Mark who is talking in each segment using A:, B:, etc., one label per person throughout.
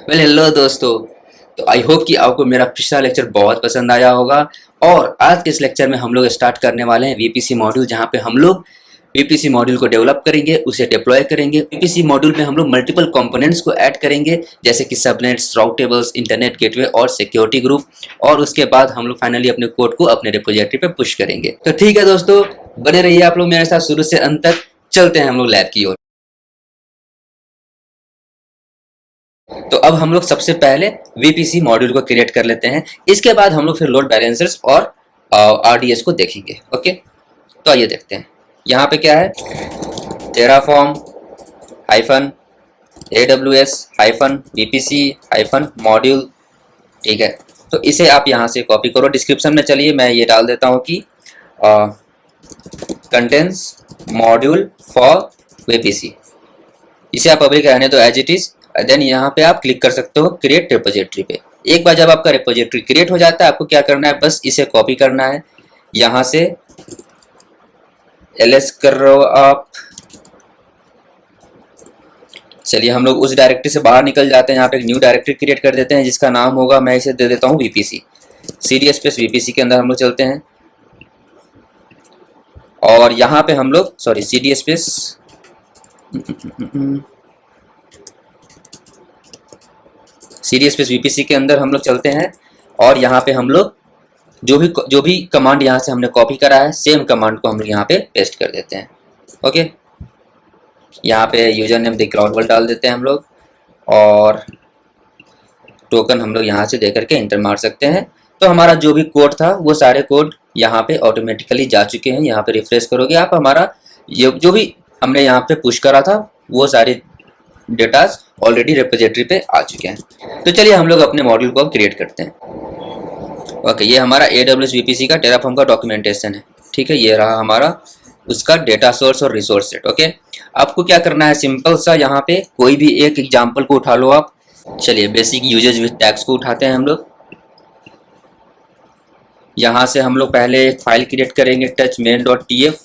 A: Hello दोस्तों। तो I hope कि आपको मेरा पिछला लेक्चर बहुत पसंद आया होगा। और आज के इस लेक्चर में हम लोग स्टार्ट करने वाले हैं वीपीसी मॉड्यूल, जहां पे हम लोग वीपीसी मॉड्यूल को डेवलप करेंगे, उसे डिप्लॉय करेंगे। वीपीसी मॉड्यूल में हम लोग मल्टीपल कंपोनेंट्स को ऐड करेंगे, जैसे कि सबनेट्स, राउटेबल्स, इंटरनेट गेटवे और सिक्योरिटी ग्रुप। और उसके बाद हम लोग फाइनली अपने कोड को अपने रिपोजिटरी पे पुश करेंगे। तो ठीक है दोस्तों, बने रहिए आप लोग मेरे साथ शुरू से अंत तक। चलते हैं हम लोग लैब की ओर। तो अब हम लोग सबसे पहले वीपीसी मॉड्यूल को क्रिएट कर लेते हैं। इसके बाद हम लोग फिर लोड बैलेंसर्स और आरडीएस को देखेंगे। ओके, तो आइए देखते हैं। यहाँ पे क्या है, Terraform hyphen AWS hyphen VPC hyphen module. ठीक है, तो इसे आप यहाँ से कॉपी करो। डिस्क्रिप्शन में चलिए मैं ये डाल देता हूँ कि कंटेंस मॉड्यूल फॉर वीपीसी। इसे आप पब्लिक रहने दो एज इट इज। देन यहाँ पे आप क्लिक कर सकते हो क्रिएट रिपोजिटरी पे। एक बार जब आपका रिपोजिटरी क्रिएट हो जाता है, आपको क्या करना है, बस इसे कॉपी करना है। यहाँ से ls कर रहे हो आप। चलिए हम लोग उस डायरेक्टरी से बाहर निकल जाते हैं। यहाँ पे एक न्यू डायरेक्टरी क्रिएट कर देते हैं, जिसका नाम होगा, मैं इसे दे देता हूँ वीपीसी। cd स्पेस वीपीसी के अंदर हम लोग चलते हैं। और यहाँ पे हम लोग cd स्पेस वीपीसी के अंदर हम लोग चलते हैं। और यहाँ पे हम लोग जो भी कमांड यहाँ से हमने कॉपी करा है, सेम कमांड को हम लोग यहाँ पे पेस्ट कर देते हैं। ओके, यहाँ पे user name the cloud world डाल देते हैं हम लोग। और टोकन हम लोग यहाँ से दे करके इंटर मार सकते हैं। तो हमारा जो भी कोड था वो सारे कोड यहाँ पे ऑटोमेटिकली जा चुके हैं। यहाँ पे रिफ्रेश करोगे आप, हमारा ये जो भी हमने यहाँ पे पुश करा था वो सारे डेटाज ऑलरेडी रिपोजिटरी पे आ चुके हैं। तो चलिए हम लोग अपने मॉड्यूल को अब क्रिएट करते हैं। ओके, ये हमारा AWS VPC का टेराफॉर्म का डॉक्यूमेंटेशन है। ठीक है, ये रहा हमारा उसका डेटा सोर्स और रिसोर्स सेट। ओके, आपको क्या करना है, सिंपल सा यहाँ पे कोई भी एक एग्जाम्पल को उठा लो आप। चलिए बेसिक यूजेज विद टैग्स को उठाते हैं हम लोग। यहाँ से हम लोग पहले एक फाइल क्रिएट करेंगे touch main dot T F.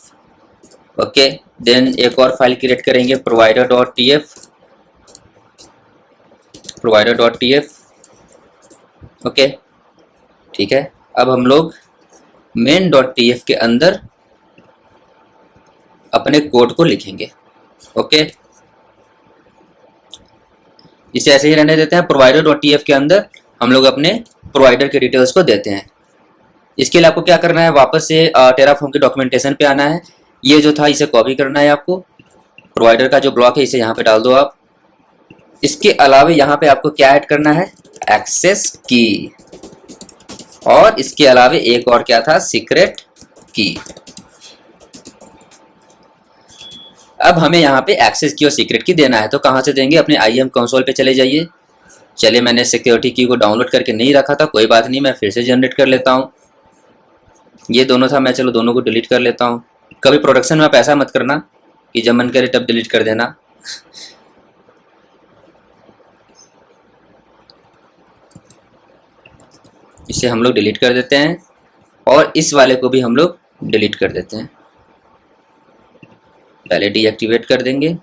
A: Okay, then एक और फाइल क्रिएट करेंगे provider dot T F. Okay, ठीक है। अब हम लोग मेन डॉट टी एफ के अंदर अपने कोड को लिखेंगे। ओके, इसे ऐसे ही रहने देते हैं। प्रोवाइडर डॉट टी एफ के अंदर हम लोग अपने प्रोवाइडर के डिटेल्स को देते हैं। इसके लिए आपको क्या करना है, वापस से टेराफॉर्म के डॉक्यूमेंटेशन पे आना है। ये जो था इसे कॉपी करना है आपको। प्रोवाइडर का जो ब्लॉक है इसे यहाँ पे डाल दो आप। इसके अलावा यहाँ पे आपको क्या ऐड करना है, एक्सेस की। और इसके अलावा एक और क्या था, सीक्रेट की। अब हमें यहाँ पे एक्सेस की और सीक्रेट की देना है, तो कहाँ से देंगे, अपने IAM कंसोल पे चले जाइए। चलिए मैंने सिक्योरिटी की को डाउनलोड करके नहीं रखा था, कोई बात नहीं, मैं फिर से जनरेट कर लेता हूँ। ये दोनों था, मैं चलो दोनों को डिलीट कर लेता हूँ। कभी प्रोडक्शन में आप ऐसा मत करना कि जब मन करे तब डिलीट कर देना। इसे हम लोग डिलीट कर देते हैं और इस वाले को भी हम लोग डिलीट कर देते हैं। पहले डीएक्टिवेट कर देंगे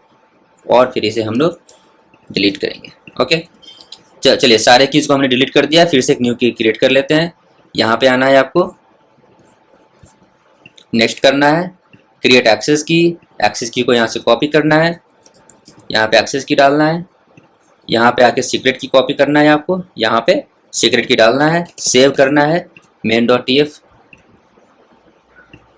A: और फिर इसे हम लोग डिलीट करेंगे। ओके, चलिए सारे कीज को हमने डिलीट कर दिया। फिर से एक न्यू की क्रिएट कर लेते हैं। यहाँ पे आना है आपको, नेक्स्ट करना है, क्रिएट एक्सेस की। एक्सेस की को यहाँ से कॉपी करना है, यहाँ पे एक्सेस की डालना है। यहाँ पे आके सीक्रेट की कॉपी करना है आपको, यहाँ पे सीक्रेट की डालना है, सेव करना है मेन डॉट टी एफ।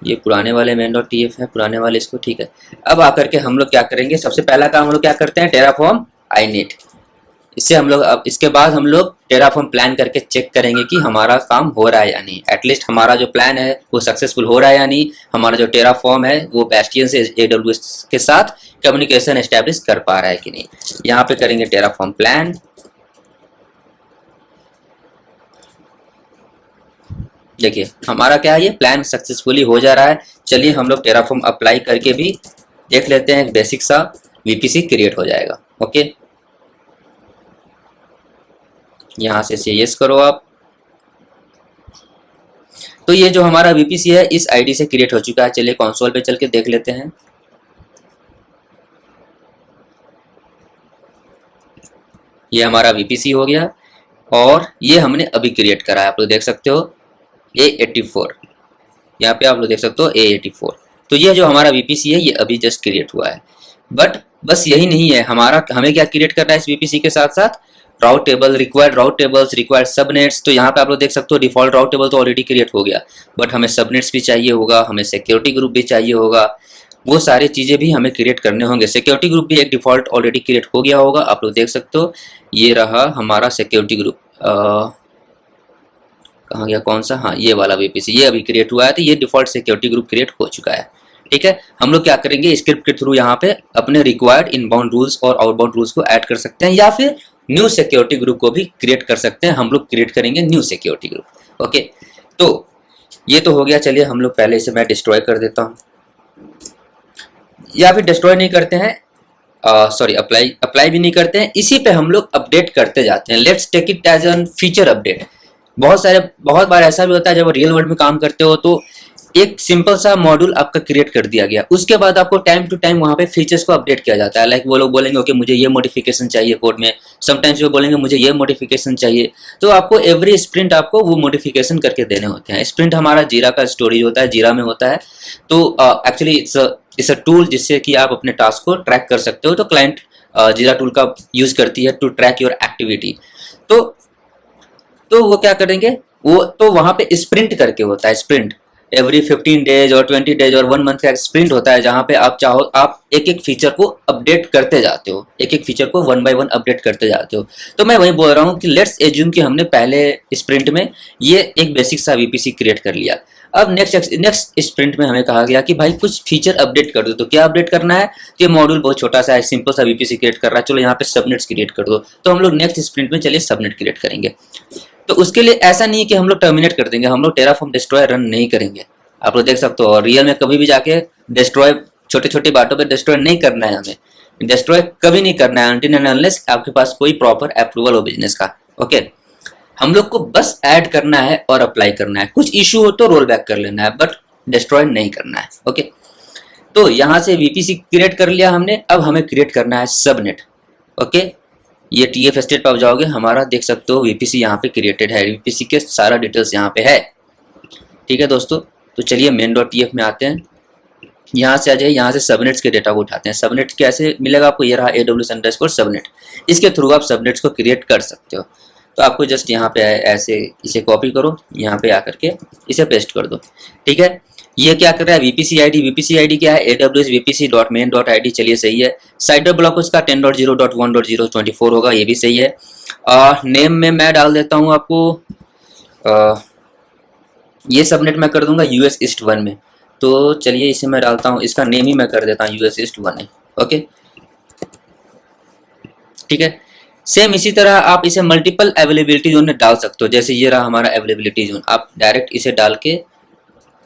A: ये पुराने वाले मेन डॉट टी एफ है, पुराने वाले इसको, ठीक है। अब आकर के हम लोग क्या करेंगे, सबसे पहला काम हम लोग क्या करते हैं, टेराफॉर्म iNet। इससे हम लोग अब इसके बाद हम लोग टेराफॉर्म प्लान करके चेक करेंगे कि हमारा काम हो रहा है या नहीं। एटलीस्ट हमारा जो प्लान है वो सक्सेसफुल हो रहा है या नहीं। हमारा जो टेराफॉर्म है वो बैस्टियन से AWS के साथ कम्युनिकेशन एस्टेब्लिश कर पा रहा है कि नहीं। यहाँ पे करेंगे टेराफॉर्म प्लान। देखिए हमारा क्या है, ये प्लान सक्सेसफुली हो जा रहा है। चलिए हम लोग टेराफॉर्म अप्लाई करके भी देख लेते हैं, बेसिक सा वीपीसी क्रिएट हो जाएगा। ओके, यहाँ से यस करो आप। तो ये जो हमारा वीपीसी है इस आईडी से क्रिएट हो चुका है। चलिए कंसोल पे चल के देख लेते हैं। ये हमारा VPC हो गया, और ये हमने अभी क्रिएट करा है, आप लोग देख सकते हो A84, यहाँ पे आप लोग देख सकते हो A84। तो ये जो हमारा VPC है ये अभी जस्ट क्रिएट हुआ है। बट बस यही नहीं है हमारा, हमें क्या क्रिएट करना है इस VPC के साथ साथ, राउट टेबल, रिक्वायर्ड राउट टेबल्स, रिक्वायर्ड सबनेट्स। तो यहाँ पे आप लोग देख सकते हो डिफॉल्ट राउट टेबल तो ऑलरेडी क्रिएट हो गया, बट हमें सबनेट्स भी चाहिए होगा, हमें सिक्योरिटी ग्रुप भी चाहिए होगा, वो सारी चीज़ें भी हमें क्रिएट करने होंगे। सिक्योरिटी ग्रुप भी एक डिफॉल्ट ऑलरेडी क्रिएट हो गया होगा, आप लोग देख सकते हो ये रहा हमारा सिक्योरिटी ग्रुप। कहाँ गया, कौन सा, हाँ ये वाला VPC, ये अभी क्रिएट हुआ है, तो ये डिफॉल्ट सिक्योरिटी ग्रुप क्रिएट हो चुका है। ठीक है, हम लोग क्या करेंगे, स्क्रिप्ट के थ्रू यहाँ पे अपने रिक्वायर्ड इनबाउंड रूल्स और आउटबाउंड रूल्स को ऐड कर सकते हैं, या फिर न्यू सिक्योरिटी ग्रुप को भी क्रिएट कर सकते हैं। हम लोग क्रिएट करेंगे न्यू सिक्योरिटी ग्रुप। ओके, तो ये तो हो गया। चलिए हम लोग पहले इसे मैं डिस्ट्रॉय कर देता हूँ, या फिर डिस्ट्रॉय नहीं करते हैं, सॉरी अप्लाई भी नहीं करते हैं, इसी पे हम लोग अपडेट करते जाते हैं। Let's take it as an feature update. बहुत बार ऐसा भी होता है जब रियल वर्ल्ड में काम करते हो तो एक सिंपल सा मॉड्यूल आपका क्रिएट कर दिया गया, उसके बाद आपको टाइम टू टाइम वहाँ पे फीचर्स को अपडेट किया जाता है। लाइक वो लोग बोलेंगे ओके मुझे ये मॉडिफिकेशन चाहिए कोड में, समटाइम्स वो बोलेंगे मुझे ये मॉडिफिकेशन चाहिए, तो आपको एवरी स्प्रिंट आपको वो मॉडिफिकेशन करके देने होते हैं। स्प्रिंट हमारा जीरा का स्टोरेज होता है, जीरा में होता है। तो एक्चुअली इट्स अ टूल जिससे कि आप अपने टास्क को ट्रैक कर सकते हो। तो क्लाइंट जीरा टूल का यूज करती है टू ट्रैक योर एक्टिविटी। तो वो क्या करेंगे, वो तो वहां पे स्प्रिंट करके होता है। स्प्रिंट एवरी 15 डेज और 20 डेज और 1 मंथ का स्प्रिंट होता है, जहां पे आप चाहो आप एक एक फीचर को अपडेट करते जाते हो, एक एक फीचर को 1 बाय 1 अपडेट करते जाते हो। तो मैं वही बोल रहा हूँ कि लेट्स एज्यूम कि हमने पहले स्प्रिंट में ये एक बेसिक सा VPC क्रिएट कर लिया। अब नेक्स्ट स्प्रिंट में हमें कहा गया कि भाई कुछ फीचर अपडेट कर दो। तो क्या अपडेट करना है, तो ये मॉड्यूल बहुत छोटा सा है, सिंपल सा VPC क्रिएट कर रहा है, चलो यहाँ पे सबनेट्स क्रिएट कर दो। तो हम लोग नेक्स्ट स्प्रिंट में चलिए सबनेट क्रिएट करेंगे। तो उसके लिए ऐसा नहीं है कि हम लोग टर्मिनेट कर देंगे, हम लोग टेराफॉर्म डिस्ट्रॉय रन नहीं करेंगे। आप लोग देख सकते हो, और रियल में कभी भी जाके डिस्ट्रॉय छोटे छोटे बातों पे डिस्ट्रॉय नहीं करना है, हमें डिस्ट्रॉय कभी नहीं करना है अनटिल एंड अनलेस आपके पास कोई प्रॉपर अप्रूवल हो बिजनेस का। ओके, हम लोग को बस ऐड करना है और अप्लाई करना है, कुछ इशू हो तो रोल बैक कर लेना है, बट डिस्ट्रॉय नहीं करना है। ओके, तो यहाँ से VPC क्रिएट कर लिया हमने, अब हमें क्रिएट करना है सबनेट। ओके, ये TF स्टेट पर जाओगे, हमारा देख सकते हो VPC यहाँ पे क्रिएटेड है, VPC के सारा डिटेल्स यहाँ पे है। ठीक है दोस्तों, तो चलिए main.tf में आते हैं, यहाँ से आ जाइए, यहाँ से सबनेट्स के डेटा को उठाते हैं। सबनेट कैसे मिलेगा आपको, ये रहा AWS_subnet, इसके थ्रू आप सबनेट्स को क्रिएट कर सकते हो। तो आपको जस्ट यहाँ पे ऐसे इसे कॉपी करो, यहाँ पे आकर के इसे पेस्ट कर दो। ठीक है, ये क्या कर रहा है, VPC ID क्या है, AWS VPC.main.id, चलिए सही है। साइडर ब्लॉक उसका 10.0.1.024 होगा, ये भी सही है। नेम में मैं डाल देता हूँ आपको, ये सबनेट मैं कर दूंगा US East 1 में। तो चलिए इसे मैं डालता हूँ, इसका नेम ही मैं कर देता हूँ US East 1 है। ओके, ठीक है। सेम इसी तरह आप इसे मल्टीपल अवेलेबिलिटी जोन में डाल सकते हो, जैसे ये रहा हमारा अवेलेबिलिटी जोन। आप डायरेक्ट इसे डाल के,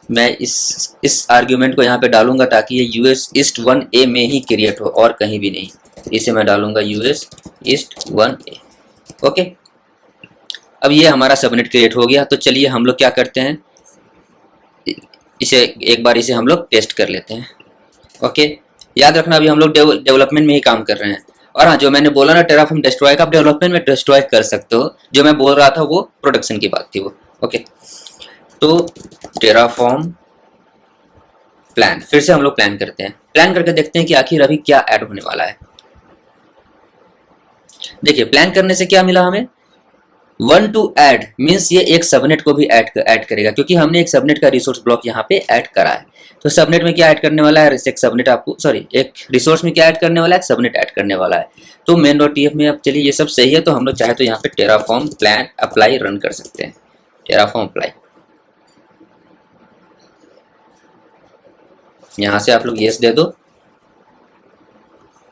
A: मैं इस आर्ग्यूमेंट को यहाँ पे डालूंगा ताकि ये US East 1A में ही क्रिएट हो और कहीं भी नहीं। इसे मैं डालूंगा US East 1A। ओके, अब ये हमारा सबनेट क्रिएट हो गया। तो चलिए हम लोग क्या करते हैं, इसे एक बार इसे हम लोग टेस्ट कर लेते हैं। ओके, याद रखना अभी हम लोग डेवलपमेंट में ही काम कर रहे हैं। और हाँ, जो मैंने बोला ना टेराफॉर्म डिस्ट्रॉय का, आप डेवलपमेंट में डिस्ट्रॉय कर सकते हो, जो मैं बोल रहा था वो प्रोडक्शन की बात थी वो। ओके, तो टेराफॉर्म प्लान, फिर से हम लोग प्लान करते हैं, प्लान करके देखते हैं कि आखिर अभी क्या ऐड होने वाला है। देखिए प्लान करने से क्या मिला हमें, 1 to add मीन्स ये एक सबनेट को भी ऐड करेगा, क्योंकि हमने एक सबनेट का रिसोर्स ब्लॉक यहाँ पे ऐड करा है। तो सबनेट में क्या ऐड करने वाला है, एक सबनेट आपको, सॉरी एक रिसोर्स में क्या ऐड करने वाला है, सबनेट ऐड करने वाला है। तो main.tf में अब चलिए ये सब सही है, तो हम लोग चाहे तो यहाँ पे टेराफॉर्म प्लान अप्लाई रन कर सकते हैं। टेराफॉर्म अप्लाई, यहाँ से आप लोग येस दे दो,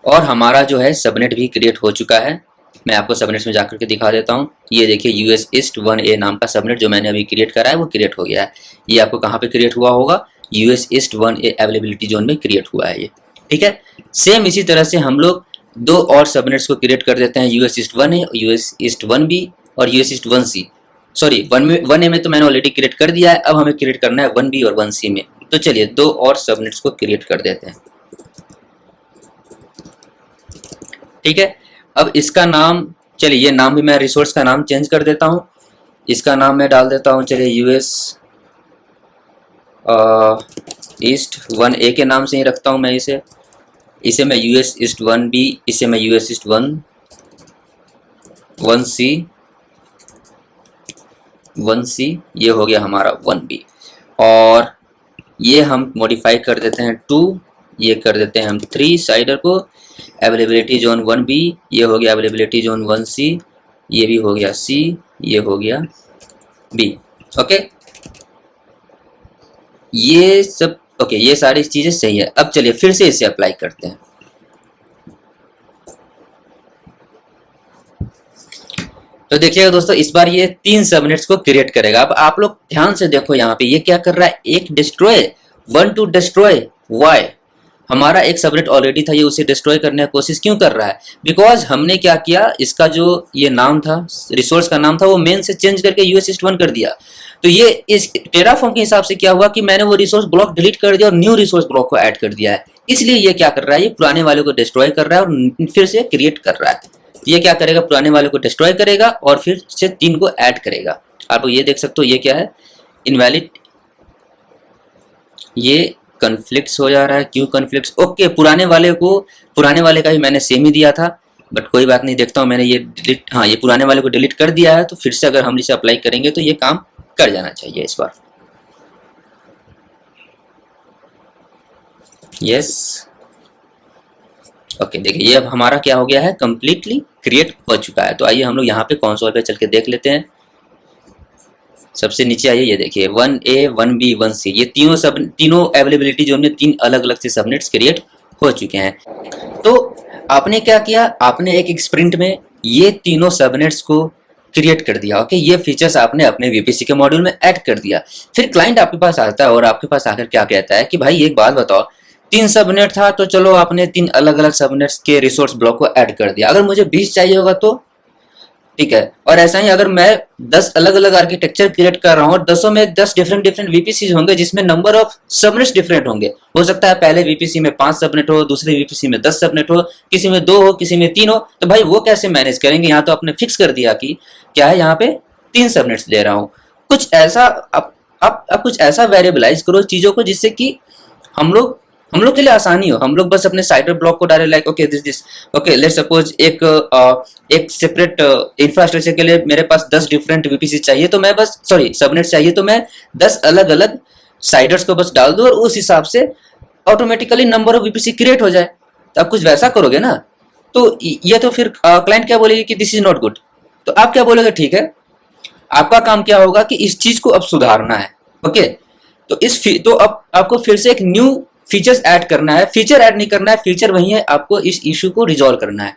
A: और हमारा जो है सबनेट भी क्रिएट हो चुका है। मैं आपको सबनेट्स में जाकर के दिखा देता हूँ। ये देखिए US East 1A नाम का सबनेट जो मैंने अभी क्रिएट करा है वो क्रिएट हो गया है। ये आपको कहाँ पे क्रिएट हुआ होगा, US East 1A availability zone में क्रिएट हुआ है ये। ठीक है, सेम इसी तरह से हम लोग 2 और सबनेट्स को क्रिएट कर देते हैं, US East 1A, US East 1B और US East 1C। Sorry 1A में तो मैंने ऑलरेडी क्रिएट कर दिया है, अब हमें क्रिएट करना है 1B और 1C में। तो चलिए 2 और सबनेट्स को क्रिएट कर देते हैं। ठीक है, अब इसका नाम चलिए ये नाम भी मैं रिसोर्स का नाम चेंज कर देता हूँ। इसका नाम मैं डाल देता हूँ, चलिए यूएस ईस्ट 1A के नाम से ही रखता हूँ मैं इसे। इसे मैं यूएस ईस्ट 1B, इसे मैं यूएस ईस्ट 1C, 1C, ये हो गया हमारा 1B। और ये हम मॉडिफाई कर देते हैं 2, ये कर देते हैं हम 3 साइडर को। अवेलेबिलिटी जोन 1B, ये हो गया अवेलेबिलिटी जोन 1C, ये भी हो गया C, ये हो गया B। ओके, ये सब ओके, ये सारी चीजें सही है। अब चलिए फिर से इसे अप्लाई करते हैं। तो देखिएगा दोस्तों, इस बार ये 3 सबनेट्स को क्रिएट करेगा। अब आप लोग ध्यान से देखो, यहाँ पे ये क्या कर रहा है, एक डिस्ट्रॉय, 1 टू डिस्ट्रॉय। वाई? हमारा एक सबनेट ऑलरेडी था, ये उसे डिस्ट्रॉय करने की कोशिश क्यों कर रहा है? बिकॉज हमने क्या किया, इसका जो ये नाम था, रिसोर्स का नाम था, वो मेन से चेंज करके यूएस ईस्ट 1 कर दिया। तो ये इस टेराफॉर्म के हिसाब से क्या हुआ कि मैंने वो रिसोर्स ब्लॉक डिलीट कर दिया और न्यू रिसोर्स ब्लॉक को ऐड कर दिया है। इसलिए ये क्या कर रहा है, ये पुराने वाले को डिस्ट्रॉय कर रहा है और फिर से क्रिएट कर रहा है। ये क्या करेगा, पुराने वाले को डिस्ट्रॉय करेगा और फिर से 3 को ऐड करेगा। आप ये देख सकते हो, ये क्या है, इनवैलिड, ये कन्फ्लिक्ट्स हो जा रहा है। क्यों कन्फ्लिक्ट्स? ओके, पुराने वाले का भी मैंने सेम ही दिया था, बट कोई बात नहीं, देखता हूँ मैंने ये डिलीट, हाँ ये पुराने वाले को डिलीट कर दिया है। तो फिर से अगर हम इसे अप्लाई करेंगे तो ये काम कर जाना चाहिए इस बार। यस, ओके, देखिए ये अब हमारा क्या हो गया है, कंप्लीटली क्रिएट हो चुका है। तो आइए हम लोग यहाँ पे कंसोल पे चल के देख लेते हैं। सबसे नीचे आइए, ये देखिए 1A 1B 1C, ये तीनों अवेलेबिलिटी जोन में 3 अलग अलग से सबनेट्स क्रिएट हो चुके हैं। तो आपने क्या किया, आपने एक स्प्रिंट में ये तीनों सबनेट्स को क्रिएट कर दिया। ओके, ये फीचर्स आपने अपने वीपीसी के मॉड्यूल में ऐड कर दिया। फिर क्लाइंट आपके पास आता है और आपके पास आकर क्या कहता है कि भाई एक बात बताओ, 3 सबनेट था तो चलो आपने 3 अलग अलग सबनेट्स के रिसोर्स ब्लॉक को ऐड कर दिया। अगर मुझे 20 चाहिए होगा तो ठीक है। और ऐसा ही अगर मैं 10 अलग अलग आर्किटेक्चर क्रिएट कर रहा हूँ और 10 में 10 डिफरेंट वीपीसी होंगे जिसमें नंबर ऑफ सबनेट्स डिफरेंट होंगे। हो सकता है पहले वीपीसी में 5 सबनेट हो, दूसरे वीपीसी में 10 सबनेट हो, किसी में 2 हो, किसी में 3 हो। तो भाई वो कैसे मैनेज करेंगे? यहाँ तो आपने फिक्स कर दिया कि क्या है, यहाँ पे 3 सबनेट्स दे रहा हूँ। कुछ ऐसा आप कुछ ऐसा वेरिएबलाइज करो चीजों को जिससे कि हम लोग के लिए आसानी हो। हम लोग बस अपने साइडर ब्लॉक को direct like okay this okay, let's suppose एक सेपरेट इंफ्रास्ट्रक्चर के लिए मेरे पास 10 डिफरेंट वीपीसी चाहिए, तो मैं बस सबनेट चाहिए, तो मैं 10 अलग अलग साइडर्स को बस डाल दूं और उस हिसाब से automatically number of VPC create हो जाए। तो आप कुछ वैसा करोगे ना, तो ये तो फिर क्लाइंट क्या बोलेगी कि दिस इज नॉट गुड। तो आप क्या बोलोगे, ठीक है, आपका काम क्या होगा कि इस चीज को अब सुधारना है। ओके, तो अब आपको फिर से एक न्यू फीचर्स ऐड करना है। फीचर ऐड नहीं करना है, फीचर वही है, आपको इस इशू को रिजॉल्व करना है।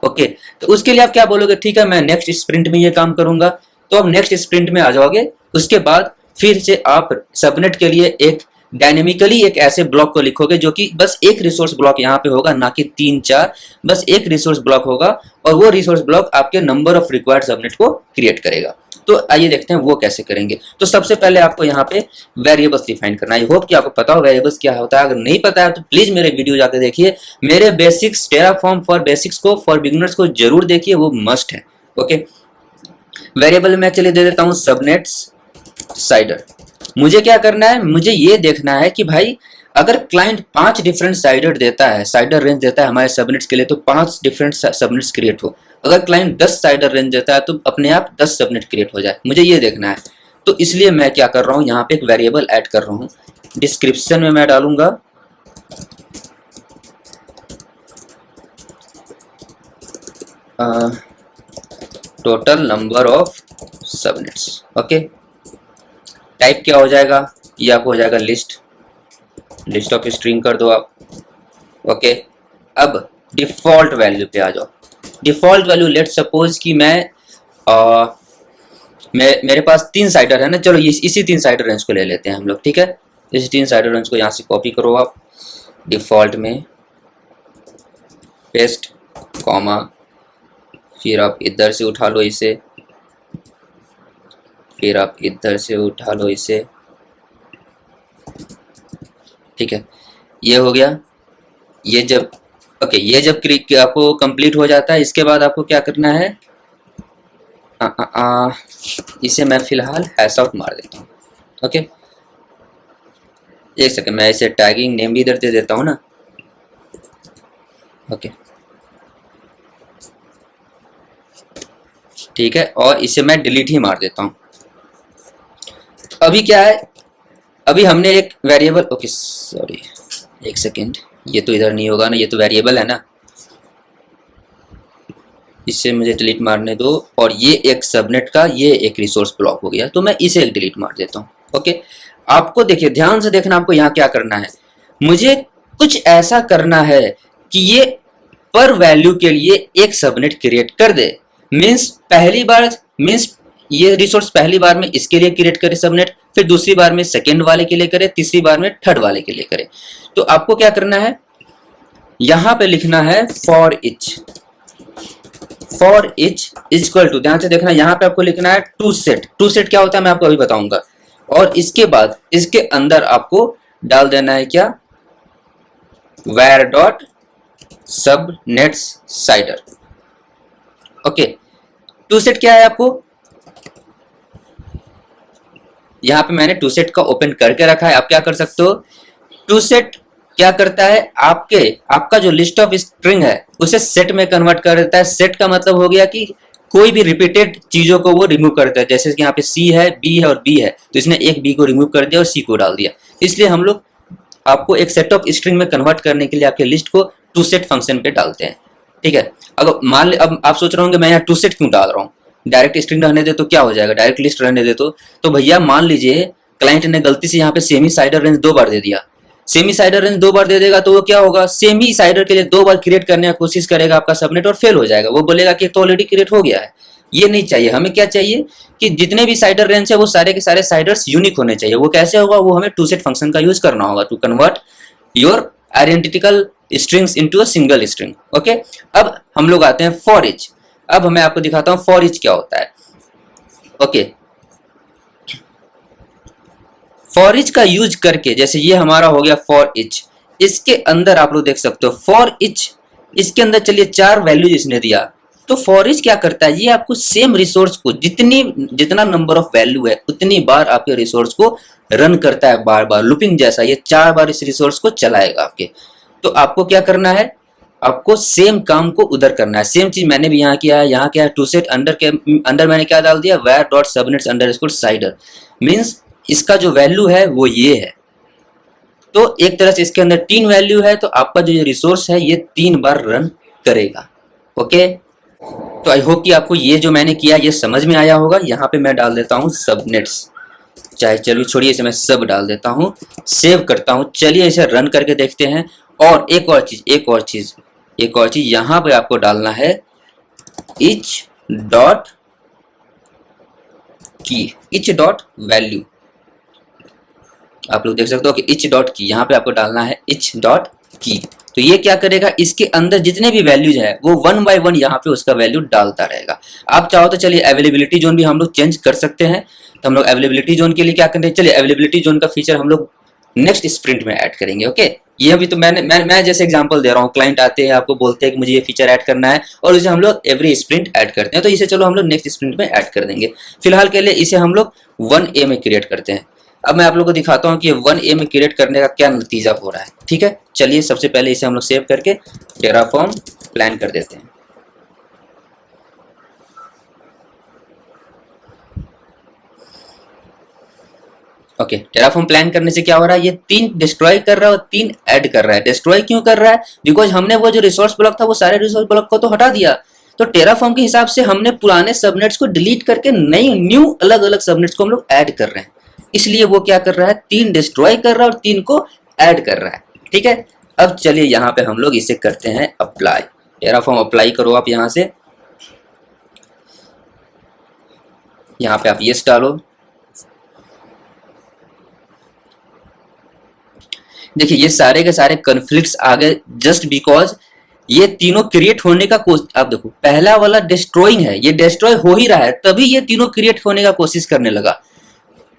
A: ओके, तो उसके लिए आप क्या बोलोगे, ठीक है मैं नेक्स्ट स्प्रिंट में ये काम करूंगा। तो आप नेक्स्ट स्प्रिंट में आ जाओगे। उसके बाद फिर से आप सबनेट के लिए एक डायनेमिकली एक ऐसे ब्लॉक को लिखोगे जो कि बस एक रिसोर्स ब्लॉक यहाँ पे होगा, ना कि 3-4, बस एक रिसोर्स ब्लॉक होगा और वो रिसोर्स ब्लॉक आपके नंबर ऑफ रिक्वायर्ड सबनेट को क्रिएट करेगा। तो आइए देखते हैं वो कैसे करेंगे। तो सबसे पहले आपको यहाँ पे वेरिएबल्स डिफाइन करना है। आई होप कि आपको पता हो वेरिएबल्स क्या होता है। अगर नहीं पता है तो प्लीज मेरे वीडियो जाकर देखिए। मेरे बेसिक्स टेराफॉर्म फॉर बेसिक्स को फॉर बिगिनर्स को जरूर देखिए, वो मस्ट है। ओके, वेरिएबल में चलिए दे देता हूँ सबनेट्स साइडर। मुझे क्या करना है, मुझे ये देखना है कि भाई अगर क्लाइंट 5 डिफरेंट साइडर देता है, साइडर रेंज देता है हमारे सबनेट्स के लिए, तो 5 डिफरेंट सबनेट्स क्रिएट हो। अगर क्लाइंट 10 साइडर रेंज देता है तो अपने आप 10 सबनेट क्रिएट हो जाए। मुझे ये देखना है। तो इसलिए मैं क्या कर रहा हूँ, यहाँ पे एक वेरिएबल ऐड कर रहा हूँ। डिस्क्रिप्शन में मैं डालूंगा total number of subnets. Okay, type क्या हो जाएगा, ये आपको हो जाएगा लिस्ट ऑफ स्ट्रिंग कर दो आप। ओके, अब डिफॉल्ट वैल्यू पे आ जाओ। डिफॉल्ट वैल्यू लेट सपोज कि मेरे पास 3 साइडर है ना, चलो इसी 3 साइडर रेंज को ले लेते हैं हम लोग। ठीक है, इसी 3 साइडर रेंज को यहाँ से कॉपी करो आप, डिफॉल्ट में पेस्ट, कॉमा, फिर आप इधर से उठा लो इसे, फिर आप इधर से उठा लो इसे। ठीक है, ये हो गया। ये जब आपको कंप्लीट हो जाता है, इसके बाद आपको क्या करना है, इसे मैं फिलहाल हैश आउट मार देता हूँ। ओके, एक सेकंड, मैं इसे टैगिंग नेम भी इधर दे देता हूँ ना। ओके, ठीक है, और इसे मैं डिलीट ही मार देता हूँ। अभी क्या है, अभी हमने एक वेरिएबल, ओके सॉरी एक सेकेंड, ये तो इधर नहीं होगा ना, ये तो वेरिएबल है ना, इससे मुझे डिलीट मारने दो। और ये एक सबनेट का ये एक रिसोर्स ब्लॉक हो गया, तो मैं इसे एक डिलीट मार देता हूँ। ओके, आपको देखिए, ध्यान से देखना, आपको यहाँ क्या करना है, मुझे कुछ ऐसा करना है कि ये पर वैल्यू के लिए एक सबनेट क्रिएट कर दे। मीन्स पहली बार, मीन्स ये रिसोर्स पहली बार में इसके लिए क्रिएट करे सबनेट, फिर दूसरी बार में सेकेंड वाले के लिए करे, तीसरी बार में थर्ड वाले के लिए करे। तो आपको क्या करना है, यहां पे लिखना है for each is equal to, ध्यान से देखना, यहां पे आपको लिखना है टू सेट। टू सेट क्या होता है मैं आपको अभी बताऊंगा। और इसके बाद इसके अंदर आपको डाल देना है क्या, where dot subnets CIDR. Okay, to set क्या है, आपको यहां पे मैंने टू सेट का ओपन करके रखा है। आप क्या कर सकते हो, टू सेट क्या करता है, आपका जो लिस्ट ऑफ स्ट्रिंग है उसे सेट में कन्वर्ट कर देता है। सेट का मतलब हो गया कि कोई भी रिपीटेड चीजों को वो रिमूव करता है। जैसे कि यहाँ पे सी है, बी है और बी है, तो इसने एक बी को रिमूव कर दिया और सी को डाल दिया। इसलिए हम लोग आपको एक सेट ऑफ स्ट्रिंग में कन्वर्ट करने के लिए आपके लिस्ट को टू सेट फंक्शन पे डालते हैं। ठीक है, अगर मान ले, अब आप सोच रहे होंगे मैं यहाँ टू सेट क्यों डाल रहा हूँ, डायरेक्ट स्ट्रिंग रहने दे तो क्या हो जाएगा, डायरेक्ट लिस्ट रहने दे तो भैया मान लीजिए क्लाइंट ने गलती से यहाँ पे सेमी साइडर रेंज 2 बार दे दिया। सेमी साइडर रेंज 2 बार दे देगा तो वो क्या होगा, सेमी साइडर के लिए 2 बार क्रिएट करने की कोशिश करेगा आपका सबनेट और फेल हो जाएगा। वो बोलेगा कि तो ऑलरेडी क्रिएट हो गया है। ये नहीं चाहिए हमें। क्या चाहिए कि जितने भी साइडर रेंज है वो सारे के सारे साइडर्स यूनिक होने चाहिए। वो कैसे होगा, वो हमें टू सेट फंक्शन का यूज करना होगा to convert your identical strings into a single string. Okay, अब हम लोग आते हैं फॉर ईच। अब मैं आपको दिखाता हूं फॉर ईच क्या होता है। ओके, फॉर ईच का यूज करके, जैसे ये हमारा हो गया फॉर ईच, इसके अंदर आप लोग देख सकते हो फॉर ईच, इसके अंदर चलिए 4 वैल्यूज इसने दिया। तो फॉर ईच क्या करता है, ये आपको सेम रिसोर्स को जितना नंबर ऑफ वैल्यू है उतनी बार आपके रिसोर्स को रन करता है, बार बार लूपिंग जैसा। ये 4 बार इस रिसोर्स को चलाएगा आपके। तो आपको क्या करना है, आपको सेम काम को उधर करना है। सेम चीज मैंने भी यहाँ किया है। यहाँ क्या है, टू सेट अंदर मैंने क्या डाल दिया, where dot subnets underscore cider. Means इसका जो वैल्यू है वो ये है। तो एक तरह से इसके अंदर 3 वैल्यू है, तो आपका जो ये रिसोर्स है ये 3 बार रन करेगा। ओके, तो आई होप कि आपको ये जो मैंने किया ये समझ में आया होगा। यहाँ पे मैं डाल देता हूँ सबनेट्स, चाहे चलिए छोड़िए इसे मैं सब डाल देता हूँ, सेव करता हूँ। चलिए इसे रन करके देखते हैं। और एक और चीज यहाँ पे आपको डालना है इच डॉट की, इच डॉट वैल्यू। आप लोग देख सकते हो कि इच डॉट की, यहाँ पे आपको डालना है इच डॉट की। तो ये क्या करेगा, इसके अंदर जितने भी वैल्यूज है वो 1 बाय 1 यहाँ पे उसका वैल्यू डालता रहेगा। आप चाहो तो चलिए अवेलेबिलिटी जोन भी हम लोग चेंज कर सकते हैं। तो हम लोग अवेलेबिलिटी जोन के लिए क्या करेंगे, चलिए अवेलेबिलिटी जोन का फीचर हम लोग नेक्स्ट स्प्रिंट में ऐड करेंगे। ओके, ये अभी तो मैं जैसे एग्जांपल दे रहा हूँ। क्लाइंट आते हैं, आपको बोलते हैं कि मुझे ये फीचर ऐड करना है और इसे हम लोग एवरी स्प्रिंट ऐड करते हैं। तो इसे चलो हम लोग नेक्स्ट स्प्रिंट में ऐड कर देंगे। फिलहाल के लिए इसे हम लोग 1A में क्रिएट करते हैं। अब मैं आप लोगों को दिखाता हूँ कि 1A में क्रिएट करने का क्या नतीजा हो रहा है। ठीक है, चलिए सबसे पहले इसे हम लोग सेव करके टेराफॉर्म प्लान कर देते हैं। ओके, टेराफॉर्म प्लान करने से क्या हो रहा है, ये 3 डिस्ट्रॉय कर रहा है और 3 ऐड कर रहा है। डिस्ट्रॉय क्यों कर रहा है, बिकॉज हमने वो जो रिसोर्स ब्लॉक था वो सारे रिसोर्स ब्लॉक को तो हटा दिया। तो टेराफॉर्म के हिसाब से हमने पुराने सबनेट्स को डिलीट करके न्यू अलग अलग सबनेट्स को हम लोग ऐड कर रहे हैं। इसलिए वो क्या कर रहा है, 3 डिस्ट्रॉय कर रहा है और 3 को ऐड कर रहा है। ठीक है, अब चलिए यहाँ पे हम लोग इसे करते हैं अप्लाई। टेराफॉर्म अप्लाई करो आप यहाँ से, यहाँ पे आप यस डालो। देखिए ये सारे के सारे कॉन्फ्लिक्ट्स आ गए जस्ट बिकॉज ये तीनों क्रिएट होने का आप देखो, पहला वाला डिस्ट्रॉइंग है, ये डिस्ट्रॉय हो ही रहा है, तभी ये तीनों क्रिएट होने का कोशिश करने लगा।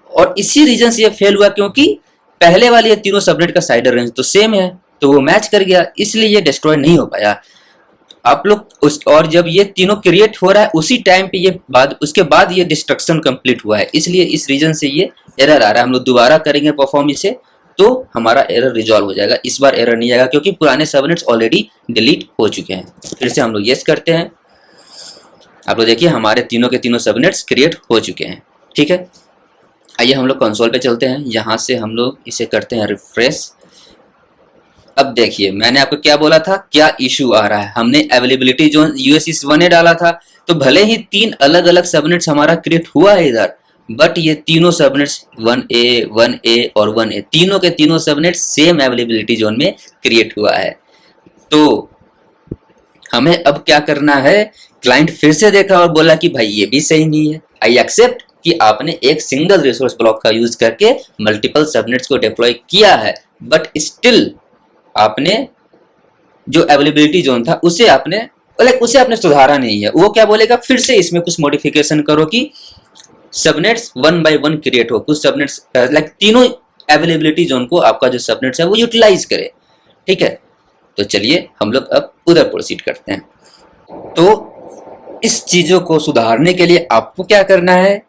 A: और इसी रीजन से ये फेल हुआ, क्योंकि पहले वाले ये तीनों सबनेट का साइडर रेंज तो सेम है, तो वो मैच कर गया, इसलिए ये डिस्ट्रॉय नहीं हो पाया। आप लोग उस, और जब ये तीनों क्रिएट हो रहा है उसी टाइम पे ये बाद, उसके बाद ये डिस्ट्रक्शन कंप्लीट हुआ है, इसलिए इस रीजन से ये एरर आ रहा है। हम लोग दोबारा करेंगे परफॉर्म इसे तो हमारा एरर रिजॉल्व हो जाएगा। इस बार एरर नहीं आएगा क्योंकि पुराने सबनेट्स ऑलरेडी डिलीट हो चुके हैं। फिर से हम लोग यस करते हैं। आप लोग देखिए हमारे तीनों के तीनों सबनेट्स क्रिएट हो चुके हैं। ठीक है, आइए हम लोग कंसोल पे चलते हैं। यहाँ से हम लोग इसे करते हैं रिफ्रेश। अब देखिए मैंने आपको क्या बोला था, क्या इशू आ रहा है। हमने availability zone US east 1A डाला था, तो भले ही 3 अलग अलग सबनेट्स हमारा क्रिएट हुआ है इधर, बट ये तीनों सबनेट्स 1A 1A और 1A तीनों के तीनों सबनेट्स सेम अवेलेबिलिटी जोन में क्रिएट हुआ है। तो हमें अब क्या करना है, क्लाइंट फिर से देखा और बोला कि भाई ये भी सही नहीं है। आई एक्सेप्ट कि आपने एक सिंगल रिसोर्स ब्लॉक का यूज करके मल्टीपल सबनेट्स को डिप्लॉय किया है, बट स्टिल आपने जो अवेलेबिलिटी जोन था उसे आपने सुधारा नहीं है। वो क्या बोलेगा, फिर से इसमें कुछ मॉडिफिकेशन करो कि सबनेट्स 1 by 1 क्रिएट हो, कुछ सबनेट्स तीनों अवेलेबिलिटी जोन को आपका जो सबनेट्स है वो यूटिलाइज करे। ठीक है, तो चलिए हम लोग अब उधर प्रोसीड करते हैं। तो इस चीजों को सुधारने के लिए आपको क्या करना है,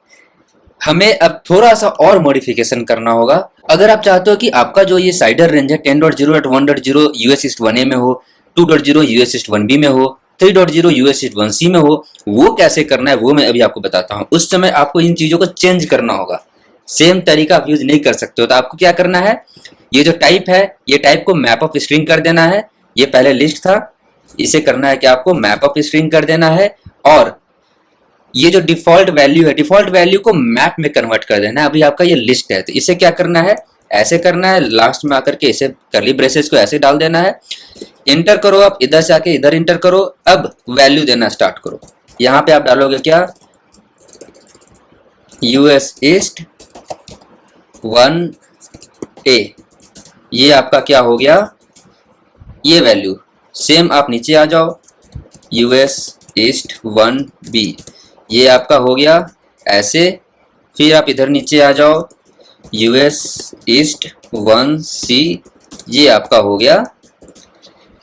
A: हमें अब थोड़ा सा और मॉडिफिकेशन करना होगा। अगर आप चाहते हो कि आपका जो ये साइडर रेंज है 10.0.1.0 यूएस ईस्ट 1A में हो, 2.0 यूएस ईस्ट 1B में हो, 3.0 यूएस ईस्ट 1C में हो, वो कैसे करना है वो मैं अभी आपको बताता हूँ। उस समय आपको इन चीजों को चेंज करना होगा, सेम तरीका आप यूज नहीं कर सकते हो। तो आपको क्या करना है, ये जो टाइप है ये टाइप को मैप ऑफ स्ट्रिंग कर देना है। ये पहले लिस्ट था, इसे करना है कि आपको मैप ऑफ स्ट्रिंग कर देना है, और ये जो डिफॉल्ट वैल्यू है डिफॉल्ट वैल्यू को मैप में कन्वर्ट कर देना है। अभी आपका ये लिस्ट है तो इसे क्या करना है, ऐसे करना है, लास्ट में आकर के इसे कर्ली ब्रेसेस को ऐसे डाल देना है। इंटर करो, आप इधर से आके इधर इंटर करो। अब वैल्यू देना स्टार्ट करो। यहाँ पे आप डालोगे क्या, यूएस ईस्ट 1A, ये आपका क्या हो गया, ये वैल्यू। सेम आप नीचे आ जाओ, यूएस ईस्ट 1B, ये आपका हो गया ऐसे। फिर आप इधर नीचे आ जाओ, यूएस ईस्ट 1C, ये आपका हो गया।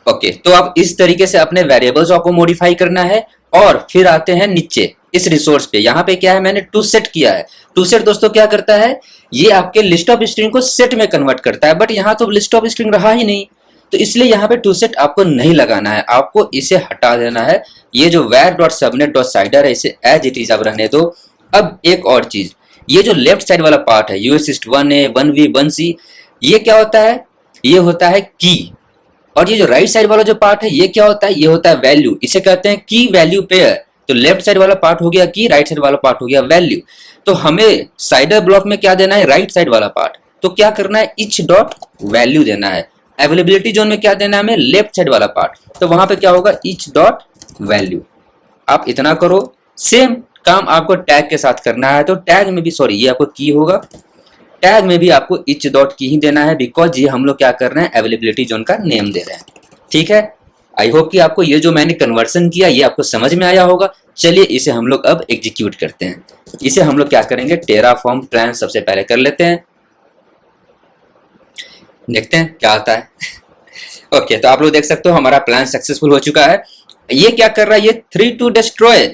A: ओके, तो आप इस तरीके से अपने वेरिएबल्स को मॉडिफाई करना है। और फिर आते हैं नीचे इस रिसोर्स पे। यहाँ पे क्या है, मैंने टू सेट किया है। टू सेट दोस्तों क्या करता है, ये आपके लिस्ट ऑफ स्ट्रिंग को सेट में कन्वर्ट करता है, बट यहाँ तो लिस्ट ऑफ स्ट्रिंग रहा ही नहीं, तो इसलिए यहाँ पे टू सेट आपको नहीं लगाना है, आपको इसे हटा देना है। ये जो var.subnet.cider है इसे एज इट इज आप रहने दो। अब एक और चीज, ये जो लेफ्ट साइड वाला पार्ट है US east 1A 1B 1C, ये क्या होता है, ये होता है की। और ये जो राइट साइड वाला जो पार्ट है ये क्या होता है, ये होता है वैल्यू। इसे कहते हैं की वैल्यू पेयर। तो लेफ्ट साइड वाला पार्ट हो गया की, राइट साइड वाला पार्ट हो गया वैल्यू। तो हमें साइडर ब्लॉक में क्या देना है, राइट साइड वाला पार्ट। तो क्या करना है, इच डॉट वैल्यू देना है। अवेलेबिलिटी जोन में क्या देना है हमें, लेफ्ट साइड वाला पार्ट। तो वहां पे क्या होगा, इच डॉट वैल्यू। आप इतना करो। सेम काम आपको टैग के साथ करना है। तो टैग में भी, सॉरी ये आपको की होगा, टैग में भी आपको इच डॉट की ही देना है, बिकॉज ये हम लोग क्या कर रहे हैं, अवेलेबिलिटी जोन का नेम दे रहे हैं। ठीक है, आई होप कि आपको ये जो मैंने कन्वर्सन किया ये आपको समझ में आया होगा। चलिए इसे हम लोग अब एग्जीक्यूट करते हैं। इसे हम लोग क्या करेंगे, टेराफॉर्म प्लान सबसे पहले कर लेते हैं, देखते हैं क्या आता है। ओके, तो आप लोग देख सकते हो हमारा प्लान सक्सेसफुल हो चुका है। ये क्या कर रहा है, ये 3 to destroy,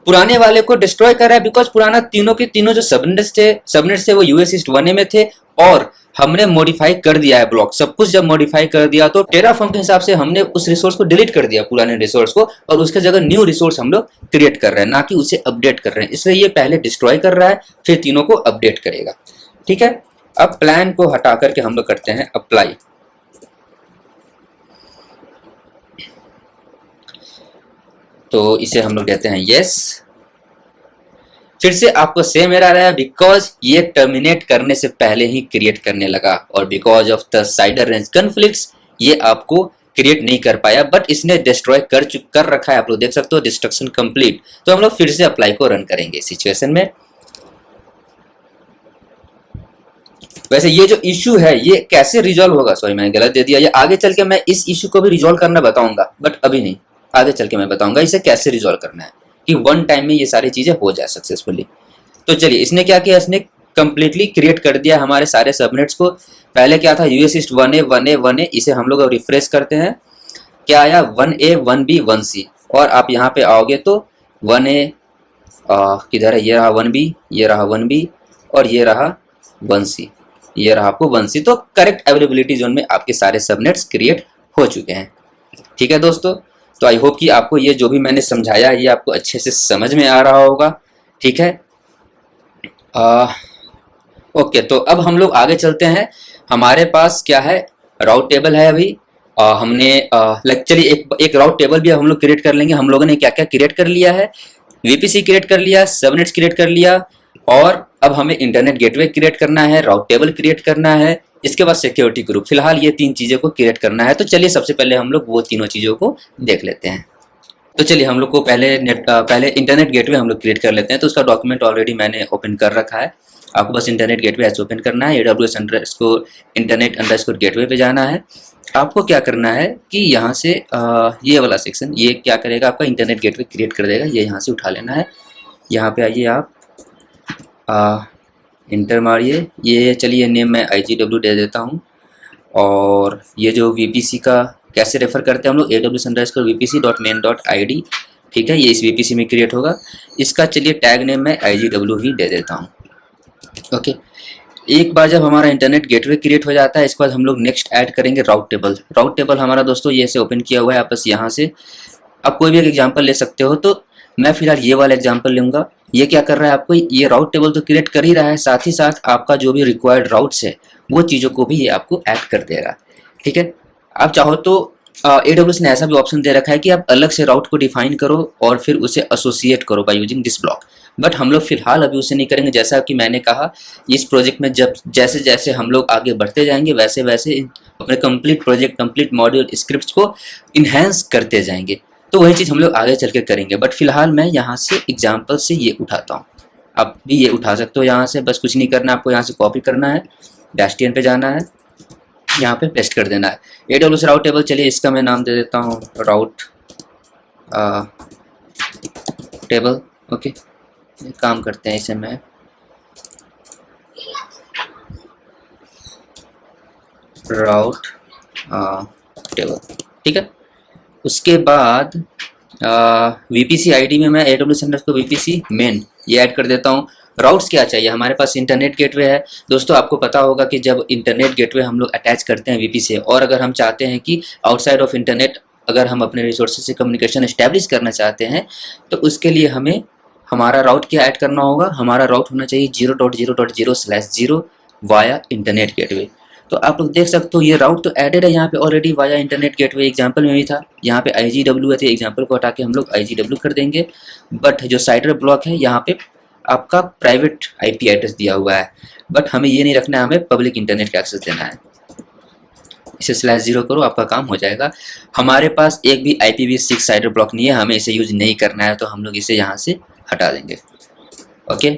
A: पुराने वाले को डिस्ट्रॉय कर रहा है, बिकॉज पुराना तीनों के तीनों जो सबनेट्स थे वो यूएस ईस्ट 1A में थे, और हमने मॉडिफाई कर दिया है ब्लॉक। सब कुछ जब मॉडिफाई कर दिया तो टेराफॉर्म के हिसाब से हमने उस रिसोर्स को डिलीट कर दिया, पुराने रिसोर्स को, और उसके जगह न्यू रिसोर्स हम लोग क्रिएट कर रहे हैं, ना कि उसे अपडेट कर रहे हैं। इसलिए ये पहले डिस्ट्रॉय कर रहा है, फिर तीनों को अपडेट करेगा। ठीक है, अब प्लान को हटा करके हम लोग करते हैं अप्लाई। तो इसे हम लोग देते हैं यस। फिर से आपको सेम एरर आया, बिकॉज ये टर्मिनेट करने से पहले ही क्रिएट करने लगा, और because of the cider range conflicts ये आपको क्रिएट नहीं कर पाया, बट इसने डिस्ट्रॉय कर रखा है। आप लोग देख सकते हो डिस्ट्रक्शन कंप्लीट। तो हम लोग फिर से अप्लाई को रन करेंगे इस सिचुएशन में। वैसे ये जो इश्यू है ये कैसे रिजॉल्व होगा, सॉरी मैंने गलत दे दिया, ये आगे चल के मैं इस इश्यू को भी रिजॉल्व करना बताऊंगा, बट अभी नहीं, आगे चल के मैं बताऊंगा इसे कैसे रिजॉल्व करना है, कि वन टाइम में ये सारी चीजें हो जाए सक्सेसफुली। तो चलिए, इसने क्या किया, इसने कंप्लीटली क्रिएट कर दिया हमारे सारे सबनेट्स को। पहले क्या था, US east 1A 1A 1A, इसे हम लोग अब रिफ्रेश करते हैं। क्या आया 1A 1B 1C, और आप यहाँ पे आओगे तो 1A किधर है, ये रहा 1B, ये रहा 1B, और ये रहा 1C, ये रहा आपको 1C। तो करेक्ट अवेलेबिलिटी जोन में आपके सारे सबनेट्स क्रिएट हो चुके हैं। ठीक है दोस्तों, तो आई होप कि आपको ये जो भी मैंने समझाया ये आपको अच्छे से समझ में आ रहा होगा। ठीक है, ओके, तो अब हम लोग आगे चलते हैं। हमारे पास क्या है, राउट टेबल है अभी। हमने चलिए एक राउट टेबल भी हम लोग क्रिएट कर लेंगे। हम लोगों ने क्या क्या क्रिएट कर लिया है, वीपीसी क्रिएट कर लिया, सबनेट्स क्रिएट कर लिया, और अब हमें इंटरनेट गेटवे क्रिएट करना है, राउट टेबल क्रिएट करना है, इसके बाद सिक्योरिटी ग्रुप। फिलहाल ये 3 चीज़ों को क्रिएट करना है। तो चलिए सबसे पहले हम लोग वो तीनों चीज़ों को देख लेते हैं। तो चलिए हम लोग को पहले इंटरनेट गेटवे हम लोग क्रिएट कर लेते हैं। तो उसका डॉक्यूमेंट ऑलरेडी मैंने ओपन कर रखा है। आपको बस इंटरनेट गेटवे ऐसे ओपन करना है, AWS_internet_gateway पे जाना है। आपको क्या करना है कि यहाँ से ये वाला सेक्शन ये क्या करेगा, आपका इंटरनेट गेटवे क्रिएट कर देगा। ये यहाँ से उठा लेना है। यहाँ पे आइए, आप इंटर मारिए। ये चलिए नेम मैं IGW दे देता हूँ। और ये जो VPC का कैसे रेफर करते हैं हम लोग, AWS_VPC.main.id। ठीक है, ये इस VPC में क्रिएट होगा। इसका चलिए टैग नेम मैं IGW ही दे देता हूँ। ओके, एक बार जब हमारा इंटरनेट गेटवे क्रिएट हो जाता है, इसके बाद हम लोग नेक्स्ट ऐड करेंगे राउट टेबल। राउट टेबल हमारा दोस्तों ये से ओपन किया हुआ है। आप बस यहाँ से आप कोई भी एक एग्जांपल ले सकते हो। तो मैं फिलहाल ये वाला एग्जांपल लूँगा। ये क्या कर रहा है, आपको ये राउट टेबल तो क्रिएट कर ही रहा है, साथ ही साथ आपका जो भी रिक्वायर्ड राउट्स है वो चीज़ों को भी ये आपको ऐड कर देगा। ठीक है, आप चाहो तो AWS ने ऐसा भी ऑप्शन दे रखा है कि आप अलग से राउट को डिफाइन करो और फिर उसे एसोसिएट करो by using this block. But हम लोग फिलहाल अभी उसे नहीं करेंगे। जैसा कि मैंने कहा, इस प्रोजेक्ट में जब जैसे जैसे हम लोग आगे बढ़ते जाएंगे वैसे वैसे अपने complete project, complete module, scripts को इन्हेंस करते जाएंगे। तो वही चीज़ हम लोग आगे चल के करेंगे। बट फिलहाल मैं यहाँ से एग्जाम्पल से ये उठाता हूँ। आप भी ये उठा सकते हो यहाँ से। बस कुछ नहीं करना, आपको यहाँ से कॉपी करना है, -TN पे जाना है, यहाँ पे पेस्ट कर देना है। AWS राउट टेबल, चलिए इसका मैं नाम दे देता हूँ राउट टेबल। ओके, काम करते हैं इसे मैं राउट टेबल। ठीक है, उसके बाद VPC ID में मैं AWS_VPC मेन ये ऐड कर देता हूँ। राउट्स क्या चाहिए, हमारे पास इंटरनेट गेटवे है। दोस्तों आपको पता होगा कि जब इंटरनेट गेटवे हम लोग अटैच करते हैं VPC से, और अगर हम चाहते हैं कि आउटसाइड ऑफ इंटरनेट अगर हम अपने रिसोर्सेज से कम्युनिकेशन एस्टैब्लिश करना चाहते हैं, तो उसके लिए हमें हमारा राउट क्या ऐड करना होगा। हमारा राउट होना चाहिए 0.0.0/0 वाया इंटरनेट गेटवे। तो आप लोग देख सकते हो ये राउट तो एडेड है यहाँ पे already via internet gateway. Example में भी था, यहाँ पे IGW थे, एग्जांपल को हटा के हम लोग IGW कर देंगे। बट जो साइडर ब्लॉक है यहाँ पे आपका प्राइवेट IP एड्रेस दिया हुआ है। बट हमें ये नहीं रखना है, हमें पब्लिक इंटरनेट का एक्सेस देना है। इसे /0 करो, आपका काम हो जाएगा। हमारे पास एक भी IPv6 साइडर ब्लॉक नहीं है, हमें इसे यूज नहीं करना है, तो हम लोग इसे यहाँ से हटा देंगे। ओके